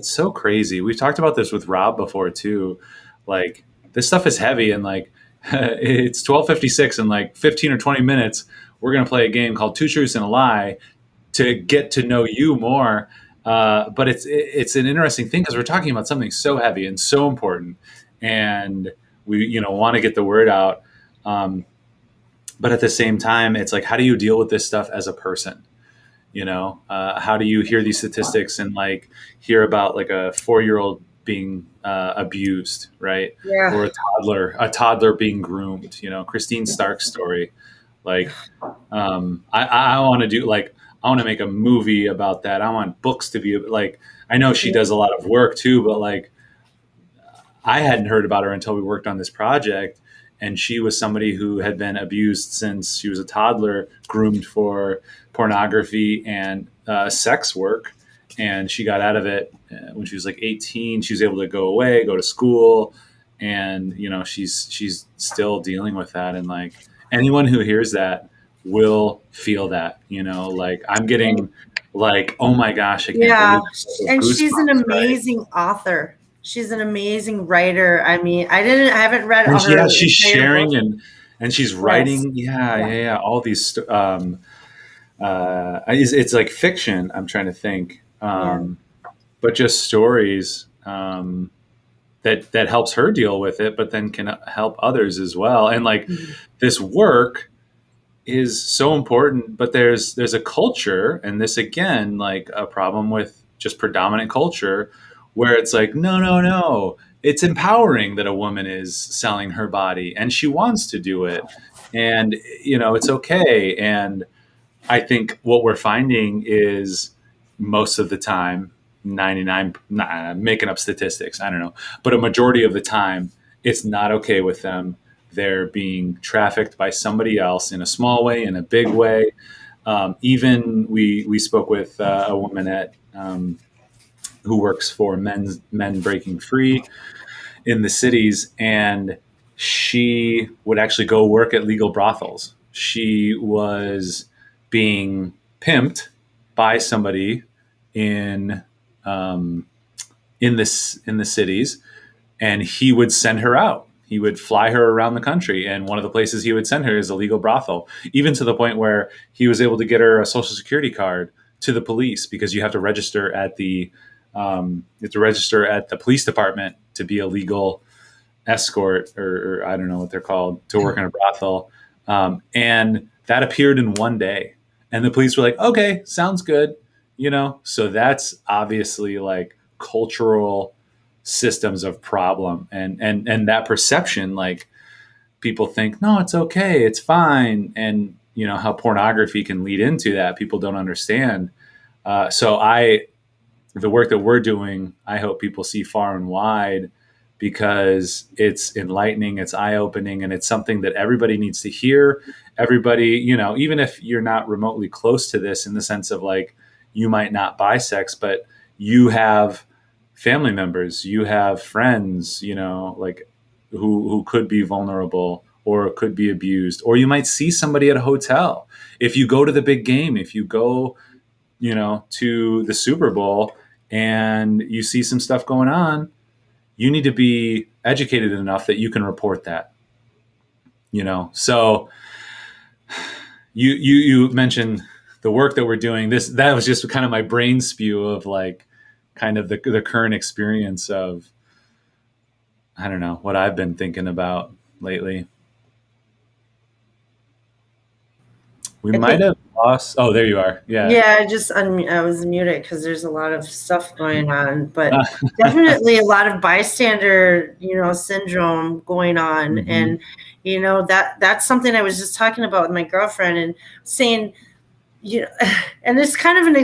A: so crazy. We've talked about this with Rob before too, like. This stuff is heavy, and like it's 12:56, and like 15 or 20 minutes, we're going to play a game called Two Truths and a Lie to get to know you more. But it's an interesting thing, because we're talking about something so heavy and so important, and we want to get the word out. But at the same time, it's like, how do you deal with this stuff as a person? How do you hear these statistics and like hear about like a 4-year-old being abused, right?
C: Yeah.
A: Or a toddler being groomed, Christine Stark's story. Like, I want to do, like, I want to make a movie about that. I want books to be like, I know she does a lot of work too, but like, I hadn't heard about her until we worked on this project. And she was somebody who had been abused since she was a toddler, groomed for pornography and sex work. And she got out of it when she was like 18. She was able to go away, go to school, and she's still dealing with that. And like, anyone who hears that will feel that. Like, I'm getting like, oh my gosh, I can't believe it.
C: And she's an amazing author. She's an amazing writer. I mean, I haven't read
A: And
C: her
A: she's
C: entire
A: sharing
C: book.
A: and she's
C: Yes.
A: writing. Yeah. All these. It's like fiction. I'm trying to think,
C: Yeah.
A: but just stories that helps her deal with it, but then can help others as well. And like
C: Mhm.
A: this work is so important, but there's a culture, and this again, like a problem with just predominant culture, where it's like, no, it's empowering that a woman is selling her body and she wants to do it, and it's okay. And I think what we're finding is most of the time, 99, making up statistics, I don't know, but a majority of the time, it's not okay with them. They're being trafficked by somebody else in a small way, in a big way. Even we spoke with a woman at who works for Men Breaking Free in the cities, and she would actually go work at legal brothels. She was being pimped by somebody in um, in the cities, and he would send her out. He would fly her around the country, and one of the places he would send her is a legal brothel. Even to the point where he was able to get her a social security card to the police, because you have to register at the police department to be a legal escort, or I don't know what they're called, to work in a brothel. And that appeared in one day. And the police were like, okay, sounds good. So that's obviously like cultural systems of problem, and that perception, like people think, no, it's okay, it's fine. And how pornography can lead into that, people don't understand. So the work that we're doing, I hope people see far and wide, because it's enlightening, it's eye-opening, and it's something that everybody needs to hear. Everybody, even if you're not remotely close to this, in the sense of like, you might not buy sex, but you have family members, you have friends, like who could be vulnerable or could be abused, or you might see somebody at a hotel. If you go to the big game, if you go, to the Super Bowl and you see some stuff going on, you need to be educated enough that you can report that. So you mentioned the work that we're doing. That was just kind of my brain spew of like kind of the current experience of, I don't know, what I've been thinking about lately. We
C: I
A: might
C: think,
A: have lost. Oh, there you are. Yeah.
C: yeah, I was muted because there's a lot of stuff going on, but definitely a lot of bystander, syndrome going on.
A: Mm-hmm.
C: And, that's something I was just talking about with my girlfriend and saying, and it's kind of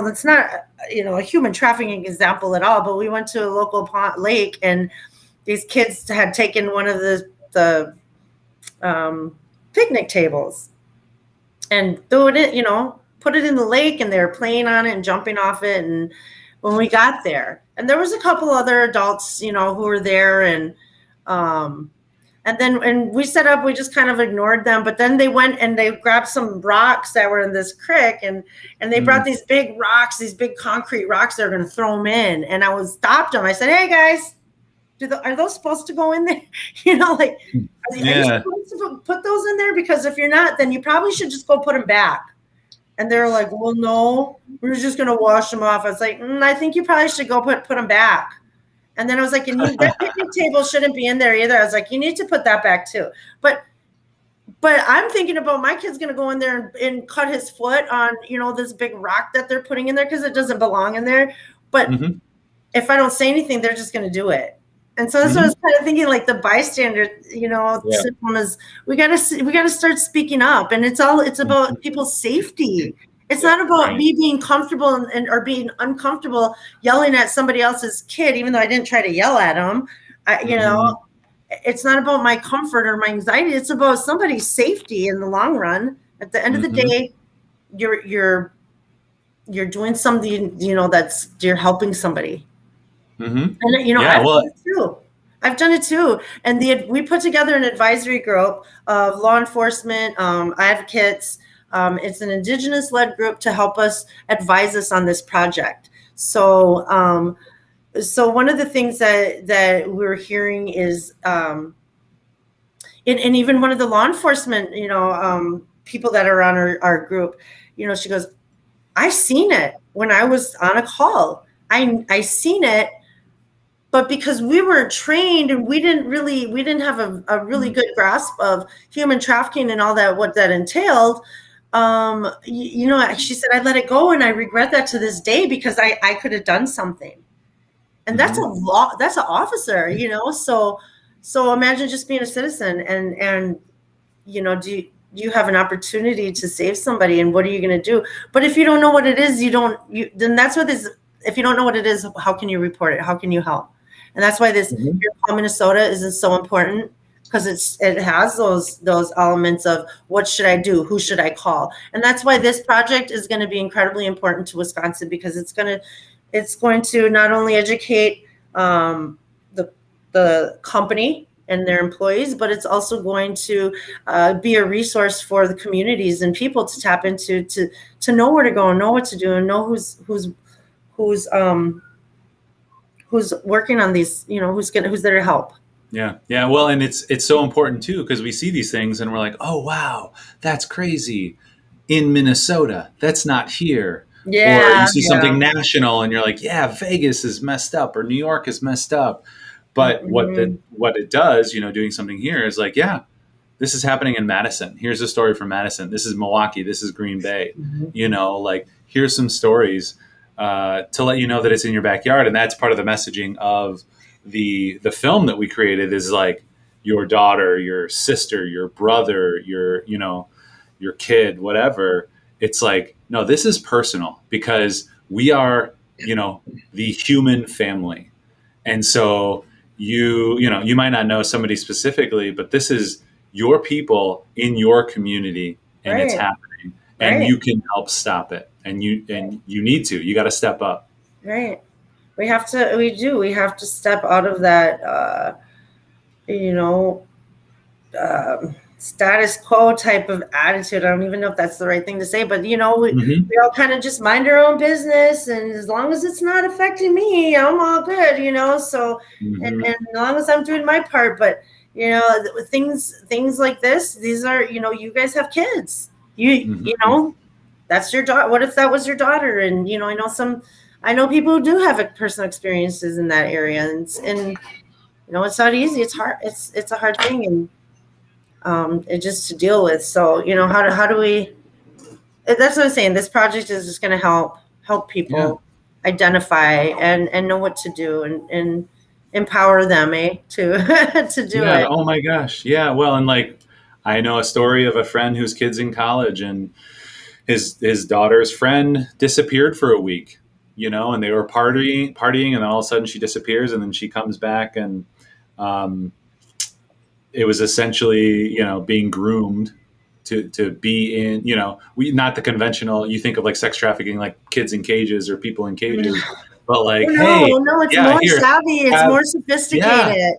C: that's not, a human trafficking example at all, but we went to a local lake, and these kids had taken one of the picnic tables and threw it in, put it in the lake, and they were playing on it and jumping off it. And when we got there, and there was a couple other adults, who were there, and then we set up, we just kind of ignored them. But then they went and they grabbed some rocks that were in this creek, and they brought these big rocks, these big concrete rocks. They're going to throw them in. And I stopped them. I said, hey guys, are those supposed to go in there? Like, are you supposed to put those in there? Because if you're not, then you probably should just go put them back. And they're like, well, no, we're just going to wash them off. I was like, I think you probably should go put them back. And then I was like, and that picnic table shouldn't be in there either. I was like, you need to put that back too. But I'm thinking about my kid's going to go in there and cut his foot on, this big rock that they're putting in there because it doesn't belong in there. But if I don't say anything, they're just going to do it. And so that's what I was kind of thinking, like the bystander, syndrome is, we got to start speaking up, and it's about people's safety. It's not about me being comfortable or being uncomfortable yelling at somebody else's kid, even though I didn't try to yell at them. It's not about my comfort or my anxiety. It's about somebody's safety in the long run. At the end of the day, you're doing something, you're helping somebody. And I've done it too. And we put together an advisory group of law enforcement advocates. It's an Indigenous-led group to help us advise us on this project. So so one of the things that we're hearing is, and even one of the law enforcement, people that are on our group, she goes, I seen it when I was on a call. I seen it, but because we weren't trained and we didn't have a really good grasp of human trafficking and all that, what that entailed. She said, I let it go, and I regret that to this day, because I could have done something. And that's that's an officer, so imagine just being a citizen, and do you have an opportunity to save somebody, and what are you going to do? But if you don't know what it is, then that's what this, if you don't know what it is, how can you report it? How can you help? And that's why this Your Call Minnesota is so important, because it has those elements of what should I do? Who should I call? And that's why this project is going to be incredibly important to Wisconsin, because it's going to not only educate the company and their employees, but it's also going to be a resource for the communities and people to tap into, to know where to go and know what to do, and know who's working on these, who's there to help.
A: Yeah. Well, and it's so important too, because we see these things and we're like, oh wow, that's crazy. In Minnesota, that's not here.
C: Yeah.
A: Or you see something national and you're like, yeah, Vegas is messed up, or New York is messed up. But what it does, doing something here is like, yeah, this is happening in Madison. Here's a story from Madison. This is Milwaukee. This is Green Bay. Like, here's some stories to let you know that it's in your backyard. And that's part of the messaging of the film that we created, is like your daughter, your sister, your brother, your kid, whatever. It's like, no, this is personal, because we are, the human family. And so you might not know somebody specifically, but this is your people in your community, and it's happening, and you can help stop it. And you need to, you got to step up.
C: Right. We have to step out of that, status quo type of attitude. I don't even know if that's the right thing to say, but we all kind of just mind our own business, and as long as it's not affecting me, I'm all good, so and as long as I'm doing my part. But things like this, these are, you guys have kids, that's your daughter. What if that was your daughter? And I know people who do have personal experiences in that area, and it's not easy. It's hard. It's a hard thing, and it just to deal with. So how do we? That's what I'm saying. This project is just going to help people identify and know what to do, and empower them, to do it.
A: Oh my gosh, yeah. Well, and like, I know a story of a friend whose kid's in college, and his daughter's friend disappeared for a week, and they were partying, and then all of a sudden she disappears, and then she comes back, and it was essentially, being groomed to be in, not the conventional, you think of like sex trafficking, like kids in cages or people in cages, but like,
C: it's more savvy, it's more sophisticated.
A: Yeah.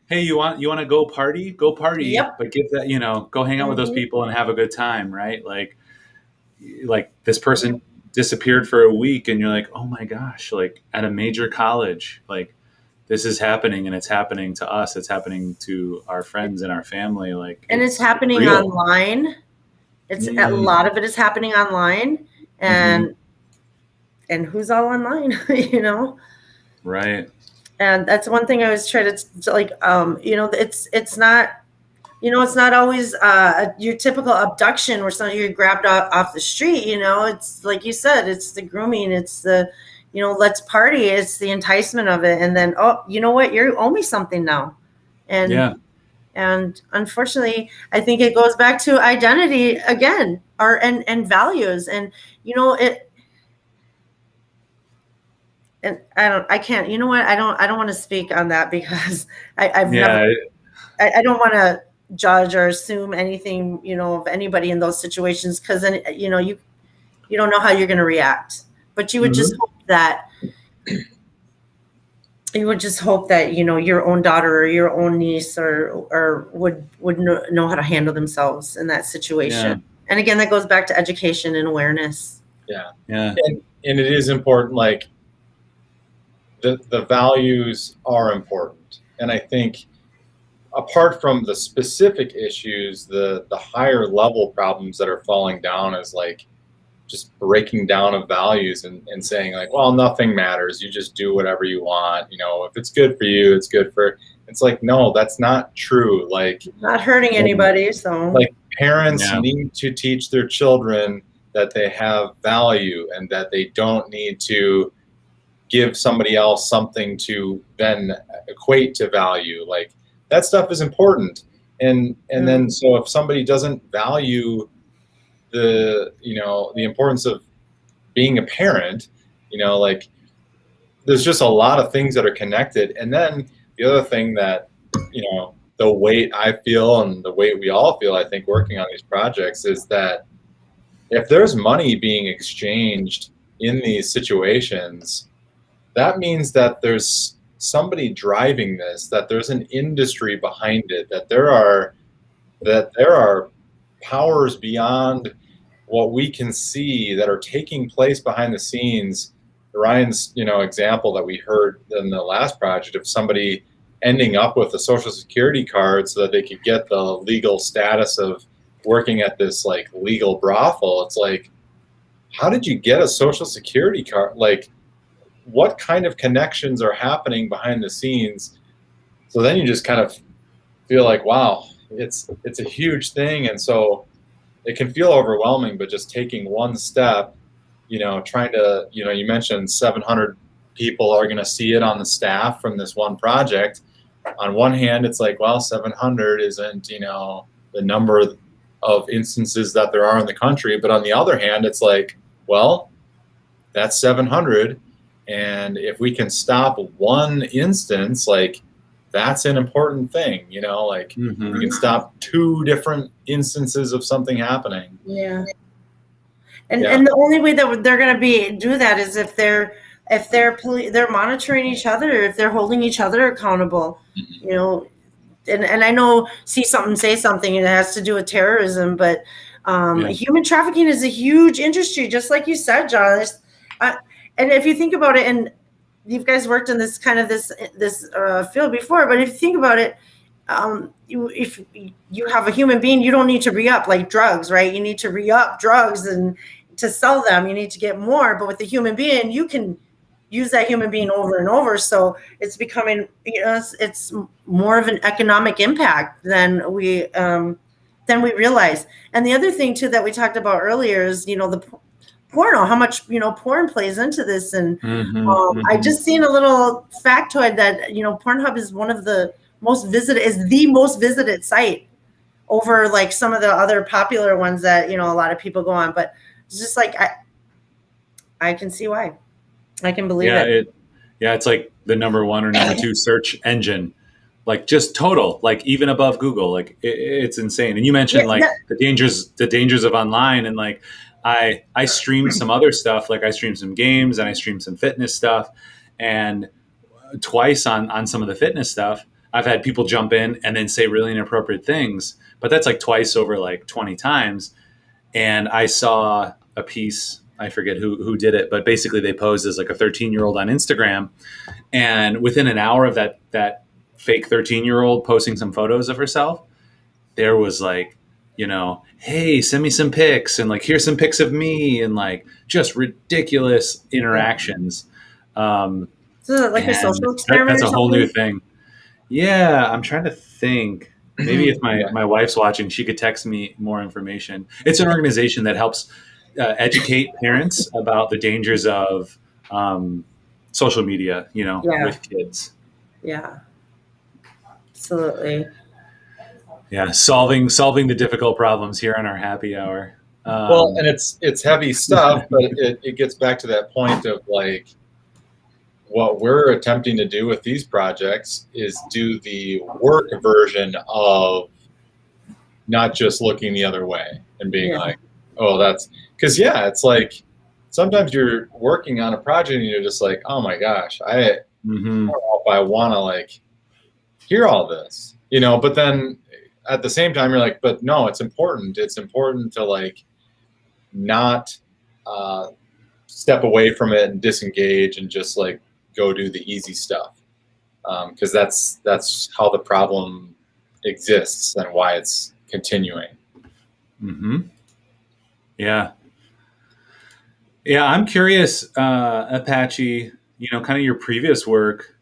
A: Hey, you want to go party? Go party.
C: Yep.
A: But give that, go hang out with those people and have a good time, right? Like this person disappeared for a week, and you're like, oh my gosh, like at a major college, like this is happening, and it's happening to us. It's happening to our friends and our family.
C: And it's happening online. It's a lot of it is happening online, and who's all online, Right. And that's one thing I was trying to like, it's not, it's not always your typical abduction where you're grabbed off the street. It's like you said, it's the grooming, it's the, let's party, it's the enticement of it, and then, oh, you know what, you owe me something now, and unfortunately, I think it goes back to identity again, and values, and it. And I can't. You know what? I don't want to speak on that, because I've never. I don't want to judge or assume anything, of anybody in those situations, because then you don't know how you're going to react. But you would just hope that your own daughter or your own niece or would know how to handle themselves in that situation. Yeah. And again, that goes back to education and awareness.
B: Yeah. And it is important, like, the values are important. And I think apart from the specific issues, the higher level problems that are falling down is like just breaking down of values and saying like, well, nothing matters. You just do whatever you want. You know, if it's good for you, it's good for, it's like, no, that's not true. Like
C: not hurting anybody. So
B: like parents need to teach their children that they have value and that they don't need to give somebody else something to then equate to value. Like that stuff is important. And then, so if somebody doesn't value the, you know, the importance of being a parent, you know, like there's just a lot of things that are connected. And then the other thing that, you know, the weight I feel and the weight we all feel, I think, working on these projects is that if there's money being exchanged in these situations, that means that there's somebody driving this, that there's an industry behind it, that there are powers beyond what we can see that are taking place behind the scenes. Ryan's, you know, example that we heard in the last project of somebody ending up with a social security card so that they could get the legal status of working at this like legal brothel. It's like, how did you get a social security card? Like, what kind of connections are happening behind the scenes? So then you just kind of feel like, wow, it's a huge thing. And so it can feel overwhelming, but just taking one step, you know, trying to, you know, you mentioned 700 people are going to see it on the staff from this one project. On one hand, it's like, well, 700 isn't, you know, the number of instances that there are in the country. But on the other hand, it's like, well, that's 700. And if we can stop one instance, like that's an important thing, you know, like we can stop 2 different instances of something happening.
C: Yeah. And the only way that they're going to do that is if they're monitoring each other, if they're holding each other accountable, you know. And I know see something, say something, and it has to do with terrorism, but human trafficking is a huge industry, just like you said, John. And if you think about it, and you guys worked in this kind of this field before, but if you think about it, if you have a human being, you don't need to re-up like drugs, right? You need to re-up drugs and to sell them, you need to get more. But with a human being, you can use that human being over and over. So it's becoming, you know, it's more of an economic impact than we realize. And the other thing too that we talked about earlier is, you know, the porno, how much, you know, porn plays into this. And I just seen a little factoid that, you know, Pornhub is one of the most visited site over like some of the other popular ones that, you know, a lot of people go on. But it's just like, I can see why. I can believe it.
A: It's like the number 1 or number 2 search engine, like just total, like even above Google, like it's insane. And you mentioned the dangers of online, and like, I streamed some other stuff, like I streamed some games and I streamed some fitness stuff, and twice on some of the fitness stuff, I've had people jump in and then say really inappropriate things, but that's like twice over like 20 times. And I saw a piece, I forget who did it, but basically they posed as like a 13-year-old on Instagram. And within an hour of that fake 13-year-old posting some photos of herself, there was like, you know, hey, send me some pics, and like, here's some pics of me, and like just ridiculous interactions.
C: So like a social experiment.
A: That's a whole new thing. Yeah, I'm trying to think. Maybe if my wife's watching, she could text me more information. It's an organization that helps educate parents about the dangers of social media, you know, with kids.
C: Yeah, absolutely.
A: Yeah, solving the difficult problems here on our happy hour.
B: Well, and it's heavy stuff, but it gets back to that point of like, what we're attempting to do with these projects is do the work version of not just looking the other way and being like, oh, that's because it's like sometimes you're working on a project and you're just like, oh my gosh, I don't know if I want to like hear all this, you know, but then at the same time you're like, but no, it's important. It's important to like not step away from it and disengage and just like go do the easy stuff, because that's how the problem exists and why it's continuing.
A: Mm-hmm. Yeah. Yeah, I'm curious, Apache, kind of your previous work,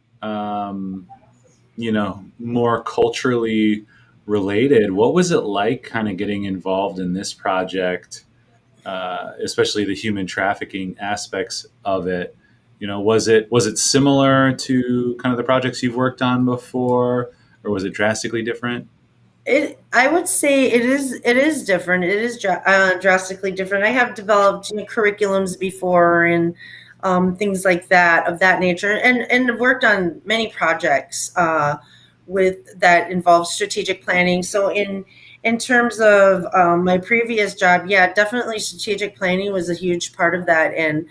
A: more culturally related. What was it like kind of getting involved in this project, especially the human trafficking aspects of it? Was it similar to kind of the projects you've worked on before, or was it drastically different?
C: I would say it is different. It is drastically different. I have developed curriculums before and things like that of that nature, and have worked on many projects with that involve strategic planning. So in terms of my previous job, yeah, definitely strategic planning was a huge part of that, and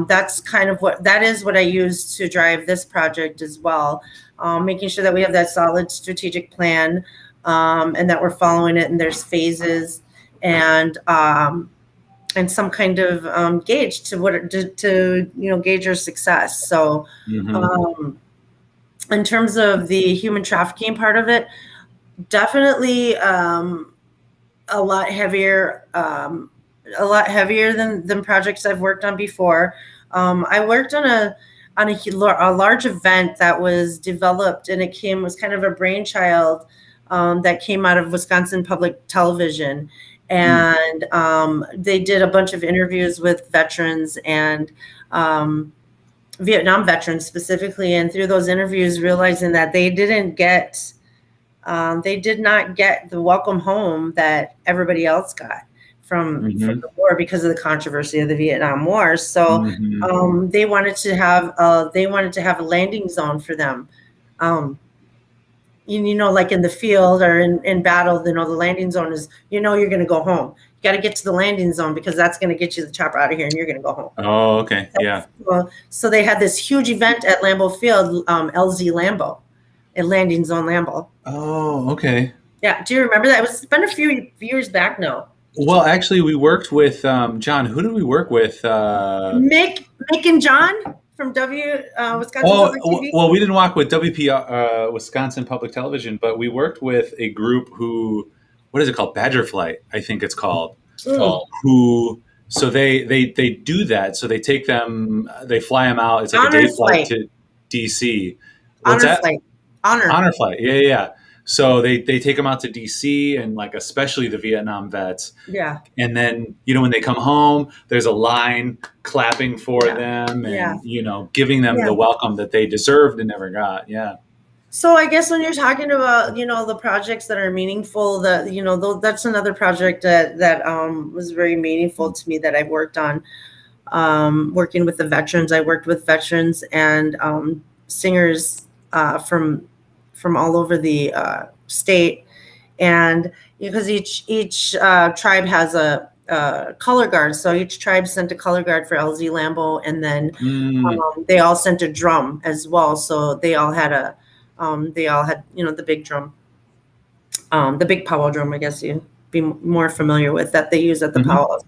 C: that's kind of what I use to drive this project as well, making sure that we have that solid strategic plan. And that we're following it, and there's phases and some kind of gauge to gauge our success. So
A: Mm-hmm.
C: in terms of the human trafficking part of it, definitely a lot heavier, than projects I've worked on before. I worked on a large event that was developed, and was kind of a brainchild that came out of Wisconsin Public Television. And they did a bunch of interviews with veterans and Vietnam veterans specifically. And through those interviews, realizing that they did not get the welcome home that everybody else got from the war because of the controversy of the Vietnam War. So they wanted to have a landing zone for them. Like in the field or in battle, the landing zone is, you're going to go home. You got to get to the landing zone because that's going to get you the chopper out of here and you're going to go home.
A: Oh, okay. Yeah.
C: So they had this huge event at Lambeau Field, LZ Lambeau, at Landing Zone Lambeau.
A: Oh, okay.
C: Yeah. Do you remember that? It's been a few years back now.
A: Well, actually, we worked with John. Who did we work with?
C: Mick and John from Wisconsin Public TV.
A: Well, we didn't work with WP Wisconsin Public Television, but we worked with a group who, what is it called? Badger Flight, I think it's called. So they do that. So they take them, they fly them out. It's like a day flight to DC.
C: Honor flight.
A: Honor flight. Yeah. So they take them out to DC, and like especially the Vietnam vets.
C: Yeah.
A: And then when they come home, there's a line clapping for them, and giving them the welcome that they deserved and never got. Yeah.
C: So I guess when you're talking about the projects that are meaningful, that's another project that was very meaningful to me that I've worked on. Working with the veterans, I worked with veterans and singers from all over the state, and because each tribe has a color guard, so each tribe sent a color guard for LZ Lambeau, and then they all sent a drum as well. So they all had the big drum, the big powwow drum, I guess you'd be more familiar with, that they use at the powwows.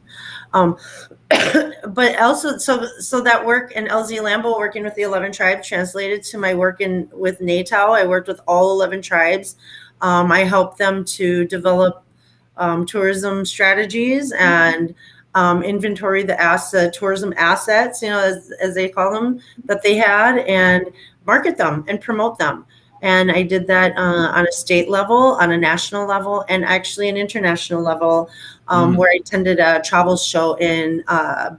C: But also, so that work in LZ Lambeau, working with the 11 tribes, translated to my work with NATOW. I worked with all 11 tribes. I helped them to develop tourism strategies and inventory the tourism assets, as they call them, that they had, and market them and promote them. And I did that on a state level, on a national level, and actually an international level, where I attended a travel show in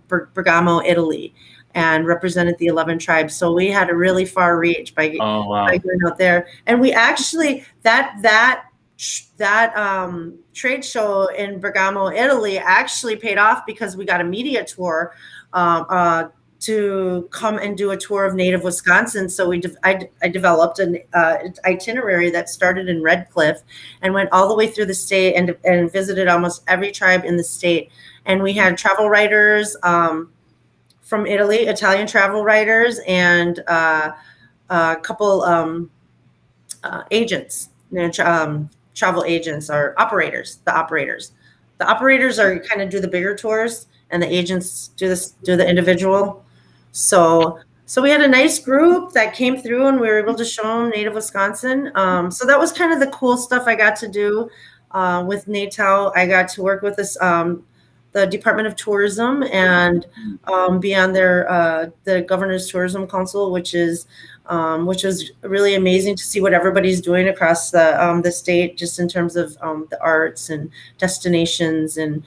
C: Bergamo, Italy, and represented the 11 tribes. So we had a really far reach by going out there. And we actually, that trade show in Bergamo, Italy, actually paid off because we got a media tour to come and do a tour of native Wisconsin. So I developed an itinerary that started in Red Cliff and went all the way through the state and visited almost every tribe in the state. And we had travel writers from Italy, Italian travel writers, and a couple agents, travel agents or operators. The operators are kind of do the bigger tours, and the agents do the individual. So So we had a nice group that came through, and we were able to show them Native Wisconsin. So that was kind of the cool stuff I got to do with NATOW. I got to work with this the Department of Tourism and be on their the Governor's Tourism Council, which was really amazing to see what everybody's doing across the state, just in terms of the arts and destinations and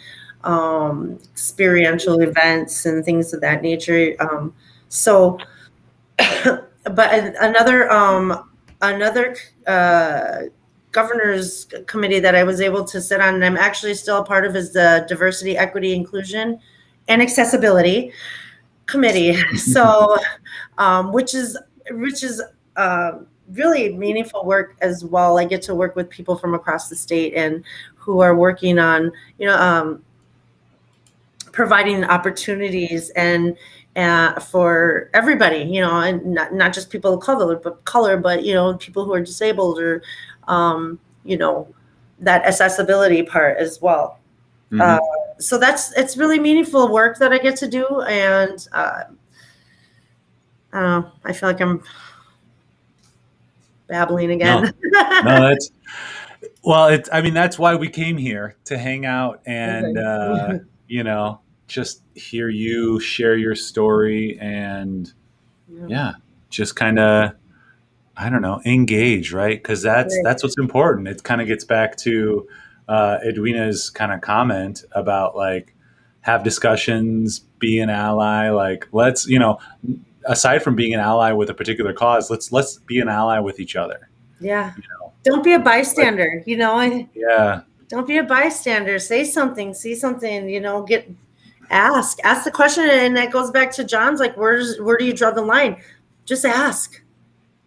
C: experiential events and things of that nature. So, but another governor's committee that I was able to sit on, and I'm actually still a part of, is the Diversity, Equity, Inclusion, and Accessibility Committee. So, which is really meaningful work as well. I get to work with people from across the state and who are working on, providing opportunities and for everybody, and not just people of color, but people who are disabled or, that accessibility part as well.
A: Mm-hmm.
C: So it's really meaningful work that I get to do, and I don't know. I feel like I'm babbling again.
A: No, that's why we came here, to hang out and just hear you share your story and just kind of, I don't know, engage, right? Because that's what's important. It kind of gets back to Edwina's kind of comment about, like, have discussions, be an ally. Like, let's, aside from being an ally with a particular cause, let's be an ally with each other.
C: Yeah. Don't be a bystander.
A: Yeah.
C: Don't be a bystander. Say something. See something. Ask the question, and that goes back to John's, like, where do you draw the line? Just ask.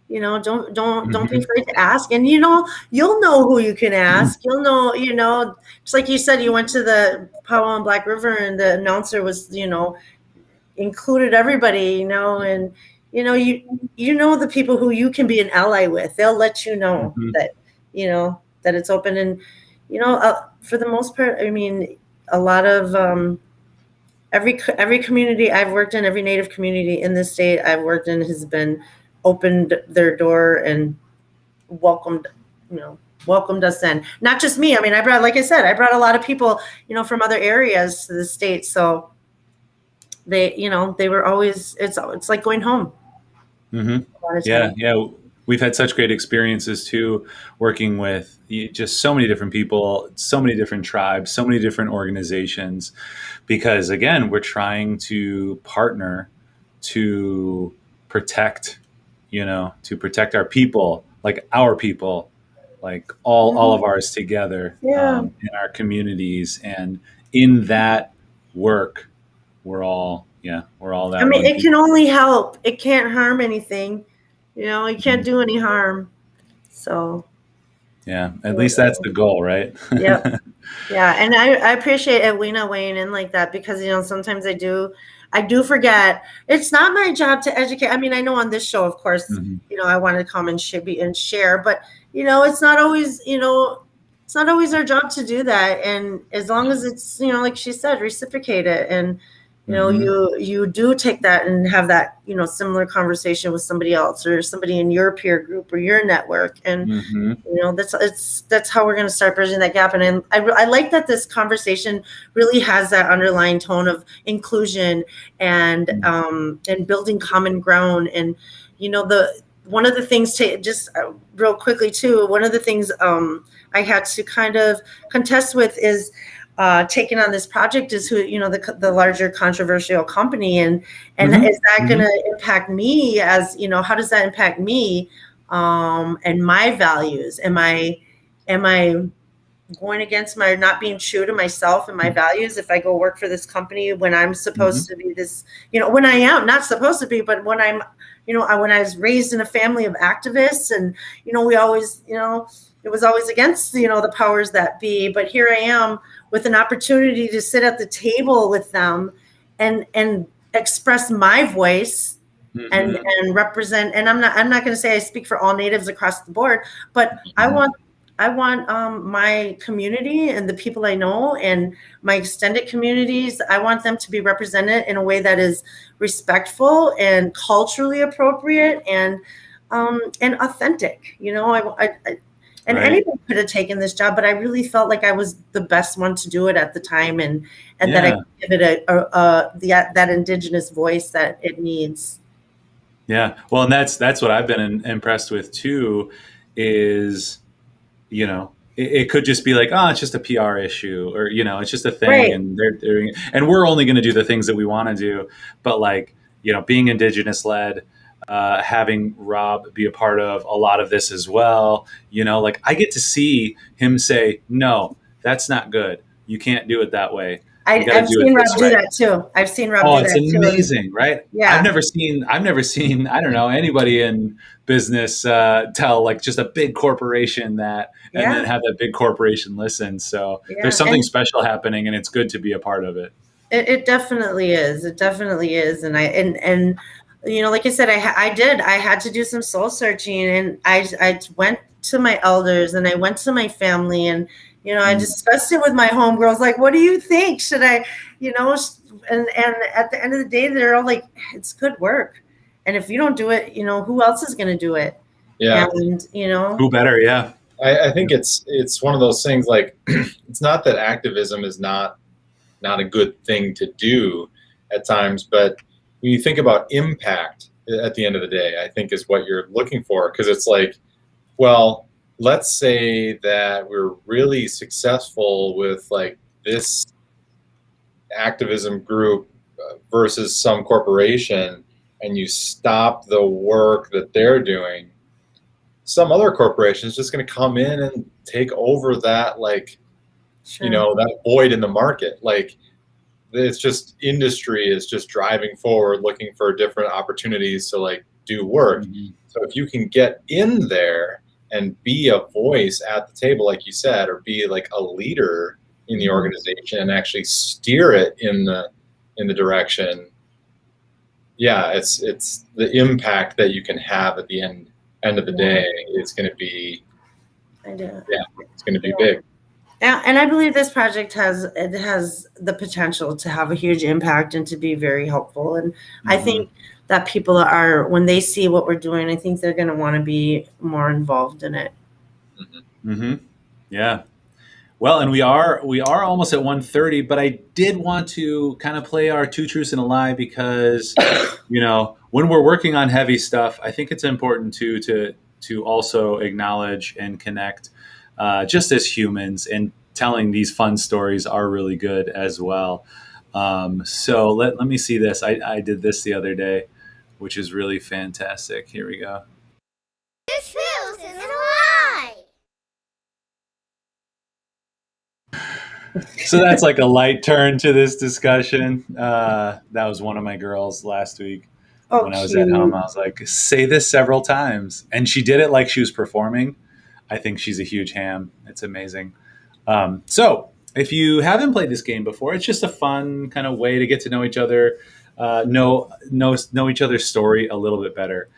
C: Don't be afraid to ask, and you'll know who you can ask. You'll know, just like you said, you went to the Powwow and Black River, and the announcer was, included everybody, and the people who you can be an ally with. They'll let you know that that it's open, and for the most part, I mean, a lot of every community I've worked in, every Native community in this state I've worked in has been opened their door and welcomed us in. Not just me. I mean, I brought a lot of people, from other areas to the state. So they were always, it's like going home.
A: Mm-hmm. Yeah. We've had such great experiences too, working with just so many different people, so many different tribes, so many different organizations, because again, we're trying to partner to protect our people, like all of ours together, in our communities. And in that work, we're all that.
C: I mean, it can only help. It can't harm anything. It can't do any harm. So.
A: Yeah, at least that's the goal, right?
C: Yep. Yeah, and I appreciate Edwina weighing in like that, because sometimes I do forget. It's not my job to educate. I mean, I know on this show, of course, I want to come and share, but it's not always our job to do that. And as long as it's like she said, reciprocate it, and you do take that and have that similar conversation with somebody else or somebody in your peer group or your network, and that's how we're going to start bridging that gap. And I like that this conversation really has that underlying tone of inclusion and building common ground. And one of the things, to just real quickly too, one of the things I had to kind of contest with is taking on this project is who the larger controversial company, and is that going to impact me? As how does that impact me and my values? Am I going against not being true to myself and my values if I go work for this company when I'm supposed to be this, when I am not supposed to be, but when I'm when I was raised in a family of activists, and we always it was always against the powers that be, but here I am with an opportunity to sit at the table with them and express my voice and represent. And I'm not going to say I speak for all Natives across the board, but I want I want my community and the people I know and my extended communities, I want them to be represented in a way that is respectful and culturally appropriate and authentic. You know, and
A: Right.
C: anyone could have taken this job, but I really felt like I was the best one to do it at the time, and that I
A: Yeah.
C: could give it that indigenous voice that it needs.
A: Yeah. Well, and that's what I've been impressed with too, is, it could just be like, oh, it's just a PR issue, or, it's just a thing,
C: Right.
A: and they're doing, and we're only going to do the things that we want to do. But like, being Indigenous led, having Rob be a part of a lot of this as well, like I get to see him say, no, that's not good. You can't do it that way. You got to
C: I've
A: do it
C: seen
A: this
C: Rob do
A: way.
C: that too. I've seen Rob
A: Oh,
C: do
A: it's
C: that too. And
A: amazing, right? I've
C: yeah,
A: never seen, I don't know, anybody in business tell like just a big corporation that, and then
C: yeah,
A: have that big corporation listen. So there's
C: yeah.
A: something
C: And
A: special happening, and it's good to be a part of it.
C: it definitely is. It definitely is. And you know, like I said, I had to do some soul searching, and I went to my elders and I went to my family, and you know, I
A: Mm.
C: discussed it with my homegirls. Like, what do you think? Should I, you know? And at the end of the day, they're all like, it's good work, and if you don't do it, you know, who else is going to do it?
B: Yeah.
C: And you know,
A: Who better? Yeah.
B: I think it's one of those things, like it's not that activism is not a good thing to do at times, but when you think about impact at the end of the day, I think is what you're looking for, because it's like, well, let's say that we're really successful with like this activism group versus some corporation, and you stop the work that they're doing, some other corporation is just going to come in and take over that, like,
C: sure.
B: that void in the market. Like, it's just industry is just driving forward, looking for different opportunities to like do work.
A: Mhm.
B: So if you can get in there and be a voice at the table, like you said, or be like a leader in the organization and actually steer it in the direction, yeah, it's the impact that you can have at the end of the day is going to be,
C: I do.
B: yeah, it's going to be big.
C: And I believe this project has the potential to have a huge impact and to be very helpful. And I think that people are, when they see what we're doing, I think they're going to want to be more involved in it.
A: Mm-hmm. Yeah. Well, and we are almost at 1:30, but I did want to kind of play our two truths and a lie, because when we're working on heavy stuff, I think it's important to also acknowledge and connect, just as humans, and telling these fun stories are really good as well. So let me see this. I did this the other day, which is really fantastic. Here we go.
D: The truth and a lie.
A: So that's like a light turn to this discussion. That was one of my girls last week. When I was at home, I was like, say this several times. And she did it like she was performing. I think she's a huge ham. It's amazing. So if you haven't played this game before, it's just a fun kind of way to get to know each other, know each other's story a little bit better.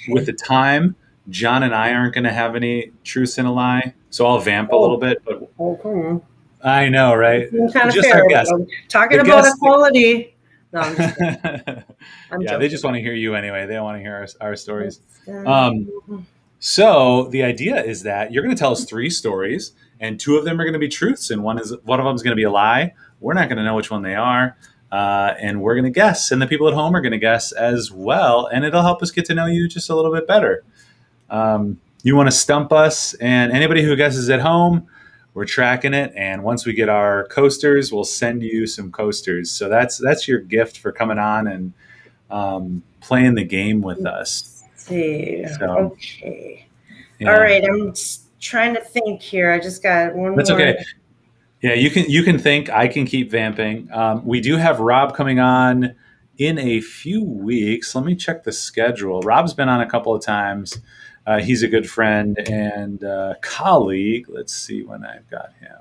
A: With the time, John and I aren't going to have any truths and a lie. So I'll vamp a little bit. But I know, right?
C: Kind of
A: Just
C: fair.
A: our guest.
C: Talking
A: The
C: about
A: guest-
C: equality. No, I'm just kidding. I'm
A: yeah,
C: joking.
A: they just want to hear you anyway. They don't want to hear our stories. So the idea is that you're going to tell us 3 stories, and 2 of them are going to be truths, and one of them is going to be a lie. We're not going to know which one they are, and we're going to guess, and the people at home are going to guess as well, and it'll help us get to know you just a little bit better. You want to stump us, and anybody who guesses at home, we're tracking it, and once we get our coasters, we'll send you some coasters. So that's your gift for coming on and playing the game with us.
C: Let's see.
A: So,
C: Okay.
A: yeah.
C: All right. I'm just trying to think here. I just got one
A: That's
C: more.
A: okay. Yeah, you can think. I can keep vamping. We do have Rob coming on in a few weeks. Let me check the schedule. Rob's been on a couple of times. He's a good friend and colleague. Let's see when I've got him.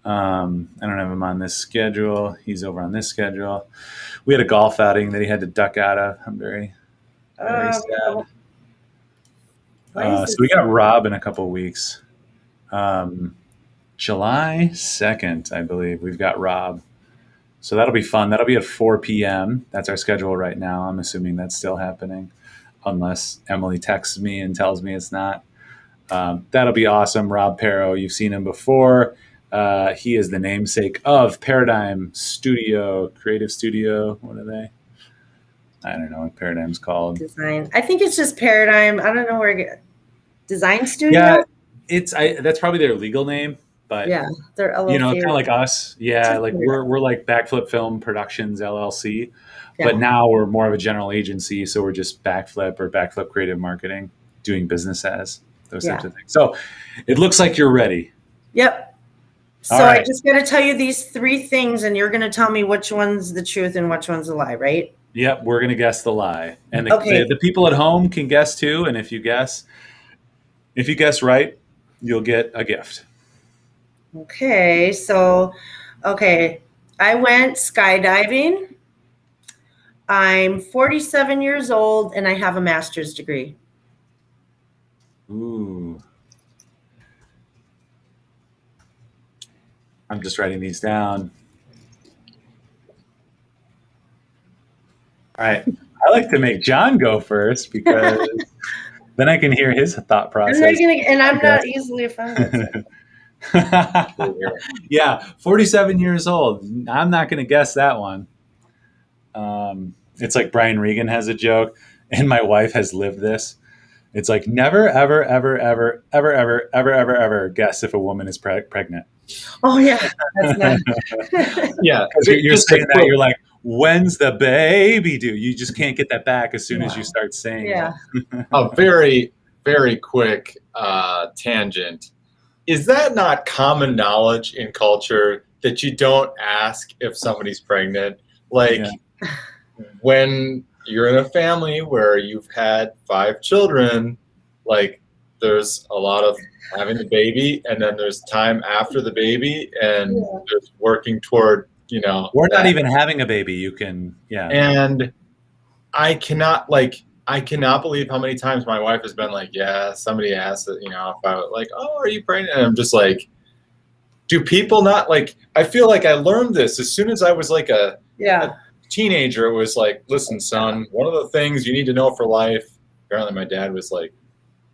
A: I don't have him on this schedule. He's over on this schedule. We had a golf outing that he had to duck out of. I'm very sad.
C: Why is
A: So
C: this?
A: we got Rob in a couple weeks. July 2nd, I believe. We've got Rob. So that'll be fun. That'll be at 4 p.m. That's our schedule right now. I'm assuming that's still happening, unless Emily texts me and tells me it's not. That'll be awesome. Rob Pero, you've seen him before. He is the namesake of Perodigm Studio, Creative Studio. What are they? I don't know what Perodigm's called.
C: Design. I think it's just Perodigm. I don't know where. Design Studio?
A: Yeah, that's probably their legal name. But
C: yeah, they're LLC.
A: Kind of like us. Yeah, like we're like Backflip Film Productions LLC,
C: Yeah.
A: but now we're more of a general agency. So we're just Backflip or Backflip Creative Marketing, doing business as those types of things. So it looks like you're ready.
C: Yep. So
A: All right.
C: I just got to tell you these 3 things, and you're going to tell me which one's the truth and which one's a lie, right?
A: Yep, we're gonna guess the lie, and the people at home can guess too. And if you guess right, you'll get a gift.
C: Okay, so, I went skydiving. I'm 47 years old, and I have a master's degree.
A: Ooh. I'm just writing these down. All right. I like to make John go first because then I can hear his thought process.
C: And I'm not easily offended.
A: Yeah, 47 years old. I'm not going to guess that one. It's like Brian Regan has a joke, and my wife has lived this. It's like never, ever, ever, ever, ever, ever, ever, ever, ever guess if a woman is pregnant.
C: Oh yeah, that's nice.
B: Yeah,
A: because you're saying that you're like, when's the baby due? You just can't get that back as soon as you start saying it.
B: A very, very quick tangent. Is that not common knowledge in culture that you don't ask if somebody's pregnant? Like when you're in a family where you've had 5 children, like there's a lot of having the baby, and then there's time after the baby, and there's working toward,
A: we're not even having a baby. You can,
B: And I cannot believe how many times my wife has been like, yeah, somebody asked that, if I was like, oh, are you pregnant? And I'm just like, do people not like, I feel like I learned this as soon as I was like a teenager. It was like, listen, son, one of the things you need to know for life. Apparently my dad was like,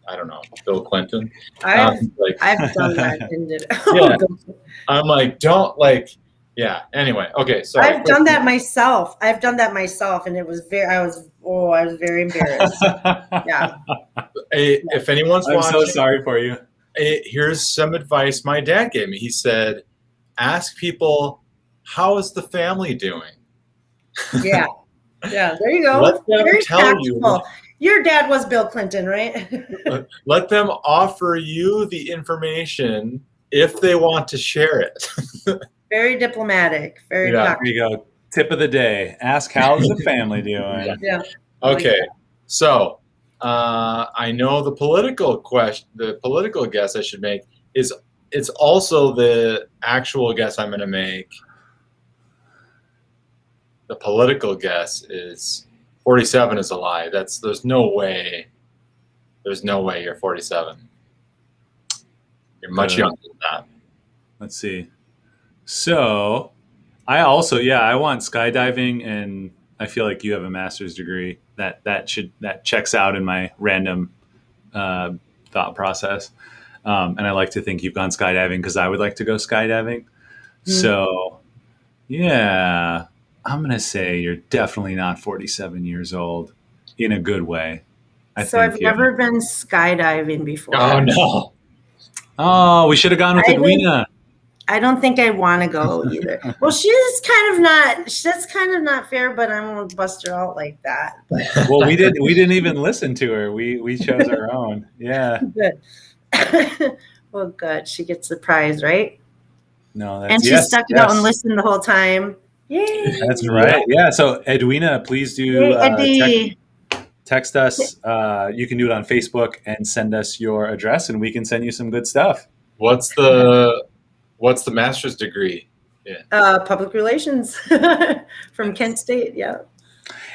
B: I don't know, Bill Clinton.
C: I've done that.
B: I'm like, don't like, anyway. Okay. So
C: I've done that myself. And it was I was very embarrassed.
B: If anyone's watching,
A: I'm so sorry for you.
B: Here's some advice my dad gave me. He said, ask people, how is the family doing?
C: Yeah, there you go.
B: Let them
C: very
B: tell you.
C: Your dad was Bill Clinton, right?
B: Let them offer you the information if they want to share it.
C: Very diplomatic. Very
A: There you go. Tip of the day. Ask how's the family doing?
C: Yeah.
B: Okay. So I know the political guess I should make is it's also the actual guess I'm going to make. The political guess is 47 is a lie. There's no way you're 47. You're much younger than that. Let's
A: see. So I also, I want skydiving, and I feel like you have a master's degree. That checks out in my random thought process. And I like to think you've gone skydiving because I would like to go skydiving. Mm-hmm. So I'm going to say you're definitely not 47 years old in a good way.
C: I've never been skydiving before.
B: Oh, no.
A: Oh, we should have gone with Edwina.
C: I don't think I want to go either. Well, that's kind of not fair, but I won't bust her out like that.
A: Well, we didn't even listen to her. We chose our own. Yeah.
C: Good. Well, good. She gets the prize, right?
A: No,
C: and she stuck it out and listened the whole time. Yay!
A: That's right. Yeah. So Edwina, please do text us. You can do it on Facebook and send us your address, and we can send you some good stuff.
B: What's the master's degree?
C: Public relations from Kent State. Yeah.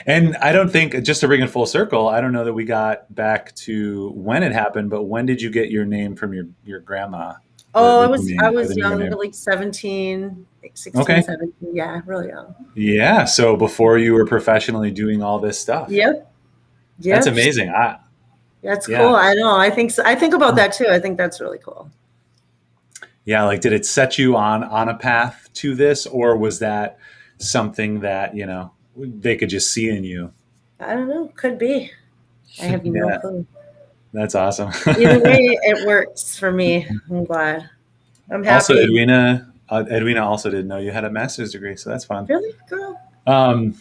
A: And I don't think, just to bring it full circle, I don't know that we got back to when it happened, but when did you get your name from your grandma?
C: Oh, I
A: The
C: was
A: newer
C: young,
A: name.
C: like 17, like 16,
A: Okay.
C: 17. Yeah, really young.
A: Yeah. So before you were professionally doing all this stuff.
C: Yep.
A: That's
C: Yep.
A: amazing.
C: That's
A: Yeah.
C: cool. I know. I think so. I think about that too. I think that's really cool.
A: Yeah. Like, did it set you on a path to this, or was that something that, they could just see in you?
C: I don't know. Could be. I have no
A: Yeah.
C: clue.
A: That's awesome.
C: Either way, it works for me. I'm glad. I'm
A: Also,
C: happy.
A: Edwina also didn't know you had a master's degree, so that's fun.
C: Really, girl?
A: Um,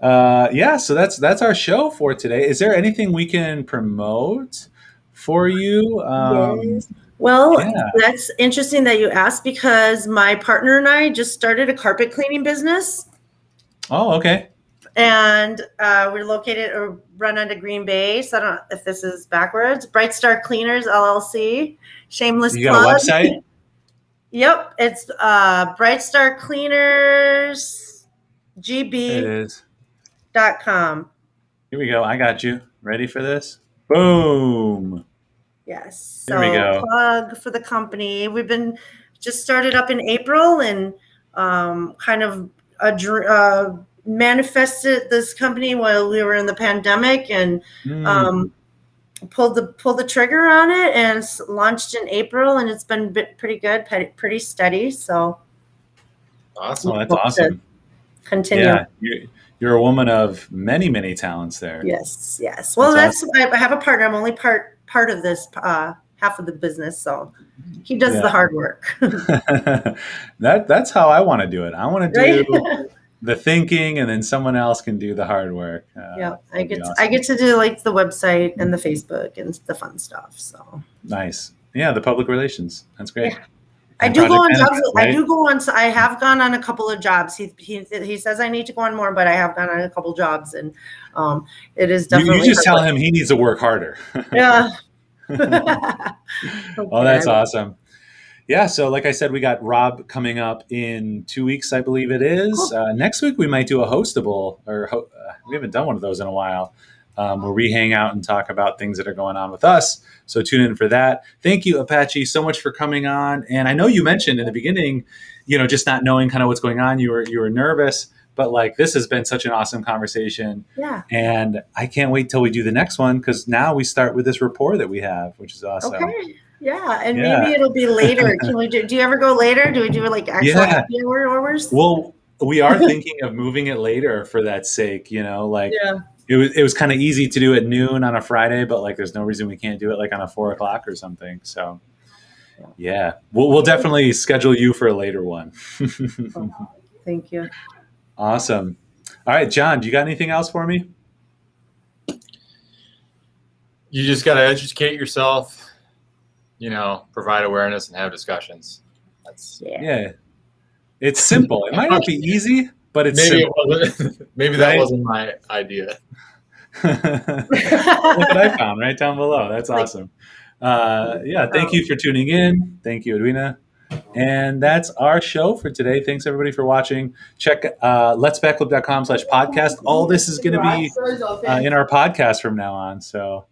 A: yeah, so that's our show for today. Is there anything we can promote for you?
C: Yes. Well,
A: Yeah.
C: that's interesting that you asked because my partner and I just started a carpet cleaning business.
A: Oh, okay.
C: And we're located or run out of Green Bay. So I don't know if this is backwards. Bright Star Cleaners LLC. Shameless
A: You got a
C: plug.
A: website?
C: Yep. It's Bright Star Cleaners
A: There it
C: GB.com.
A: is. Here we go. I got you. Ready for this? Boom.
C: Yes.
A: There we
C: So
A: go.
C: plug for the company. We've been just started up in April and kind of manifested this company while we were in the pandemic and pulled the trigger on it and launched in April, and it's been pretty good, pretty steady. So
B: Awesome.
A: Oh, that's awesome.
C: Continue.
A: Yeah, you're a woman of many, many talents there.
C: Yes. Well,
A: awesome.
C: I have a partner. I'm only part of this half of the business, so he does the hard work.
A: That's how I want to do it. I want to do
C: Right?
A: the thinking, and then someone else can do the hard work.
C: Yeah, I get
A: awesome.
C: to do like the website and the Facebook and the fun stuff. So
A: Nice. Yeah, the public relations. That's great.
C: Yeah. I do go on jobs.
A: Right?
C: I do go on. I have gone on a couple of jobs. He says I need to go on more, but I have gone on a couple jobs, and it is definitely.
A: You just tell him he needs to work harder.
C: Yeah.
A: Oh, that's awesome. Yeah, so like I said, we got Rob coming up in 2 weeks, I believe it is.
C: Cool.
A: Next week we might do a hostable, we haven't done one of those in a while, where we hang out and talk about things that are going on with us. So tune in for that. Thank you, Apache, so much for coming on. And I know you mentioned in the beginning, just not knowing kind of what's going on. You were nervous, but like this has been such an awesome conversation.
C: Yeah.
A: And I can't wait till we do the next one because now we start with this rapport that we have, which is awesome.
C: Okay. Yeah, and maybe it'll be later. Can we do you ever go later? Do we do like actual happy hours?
A: Well, we are thinking of moving it later for that sake, it was kind of easy to do at noon on a Friday, but like there's no reason we can't do it like on a 4 o'clock or something. So yeah, we'll definitely schedule you for a later one.
C: Thank you.
A: Awesome. All right, John, do you got anything else for me?
B: You just got to educate yourself, provide awareness and have discussions.
A: Yeah. It's simple. It might not be easy, but it's simple.
B: Maybe that wasn't my idea.
A: Look what I found right down below. That's awesome. Thank you for tuning in. Thank you, Edwina. And that's our show for today. Thanks everybody for watching. Check letsbackflip.com/podcast. All this is going to be in our podcast from now on. So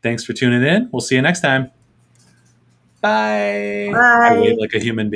A: thanks for tuning in. We'll see you next time. Bye.
C: Bye.
A: I wave like a human being.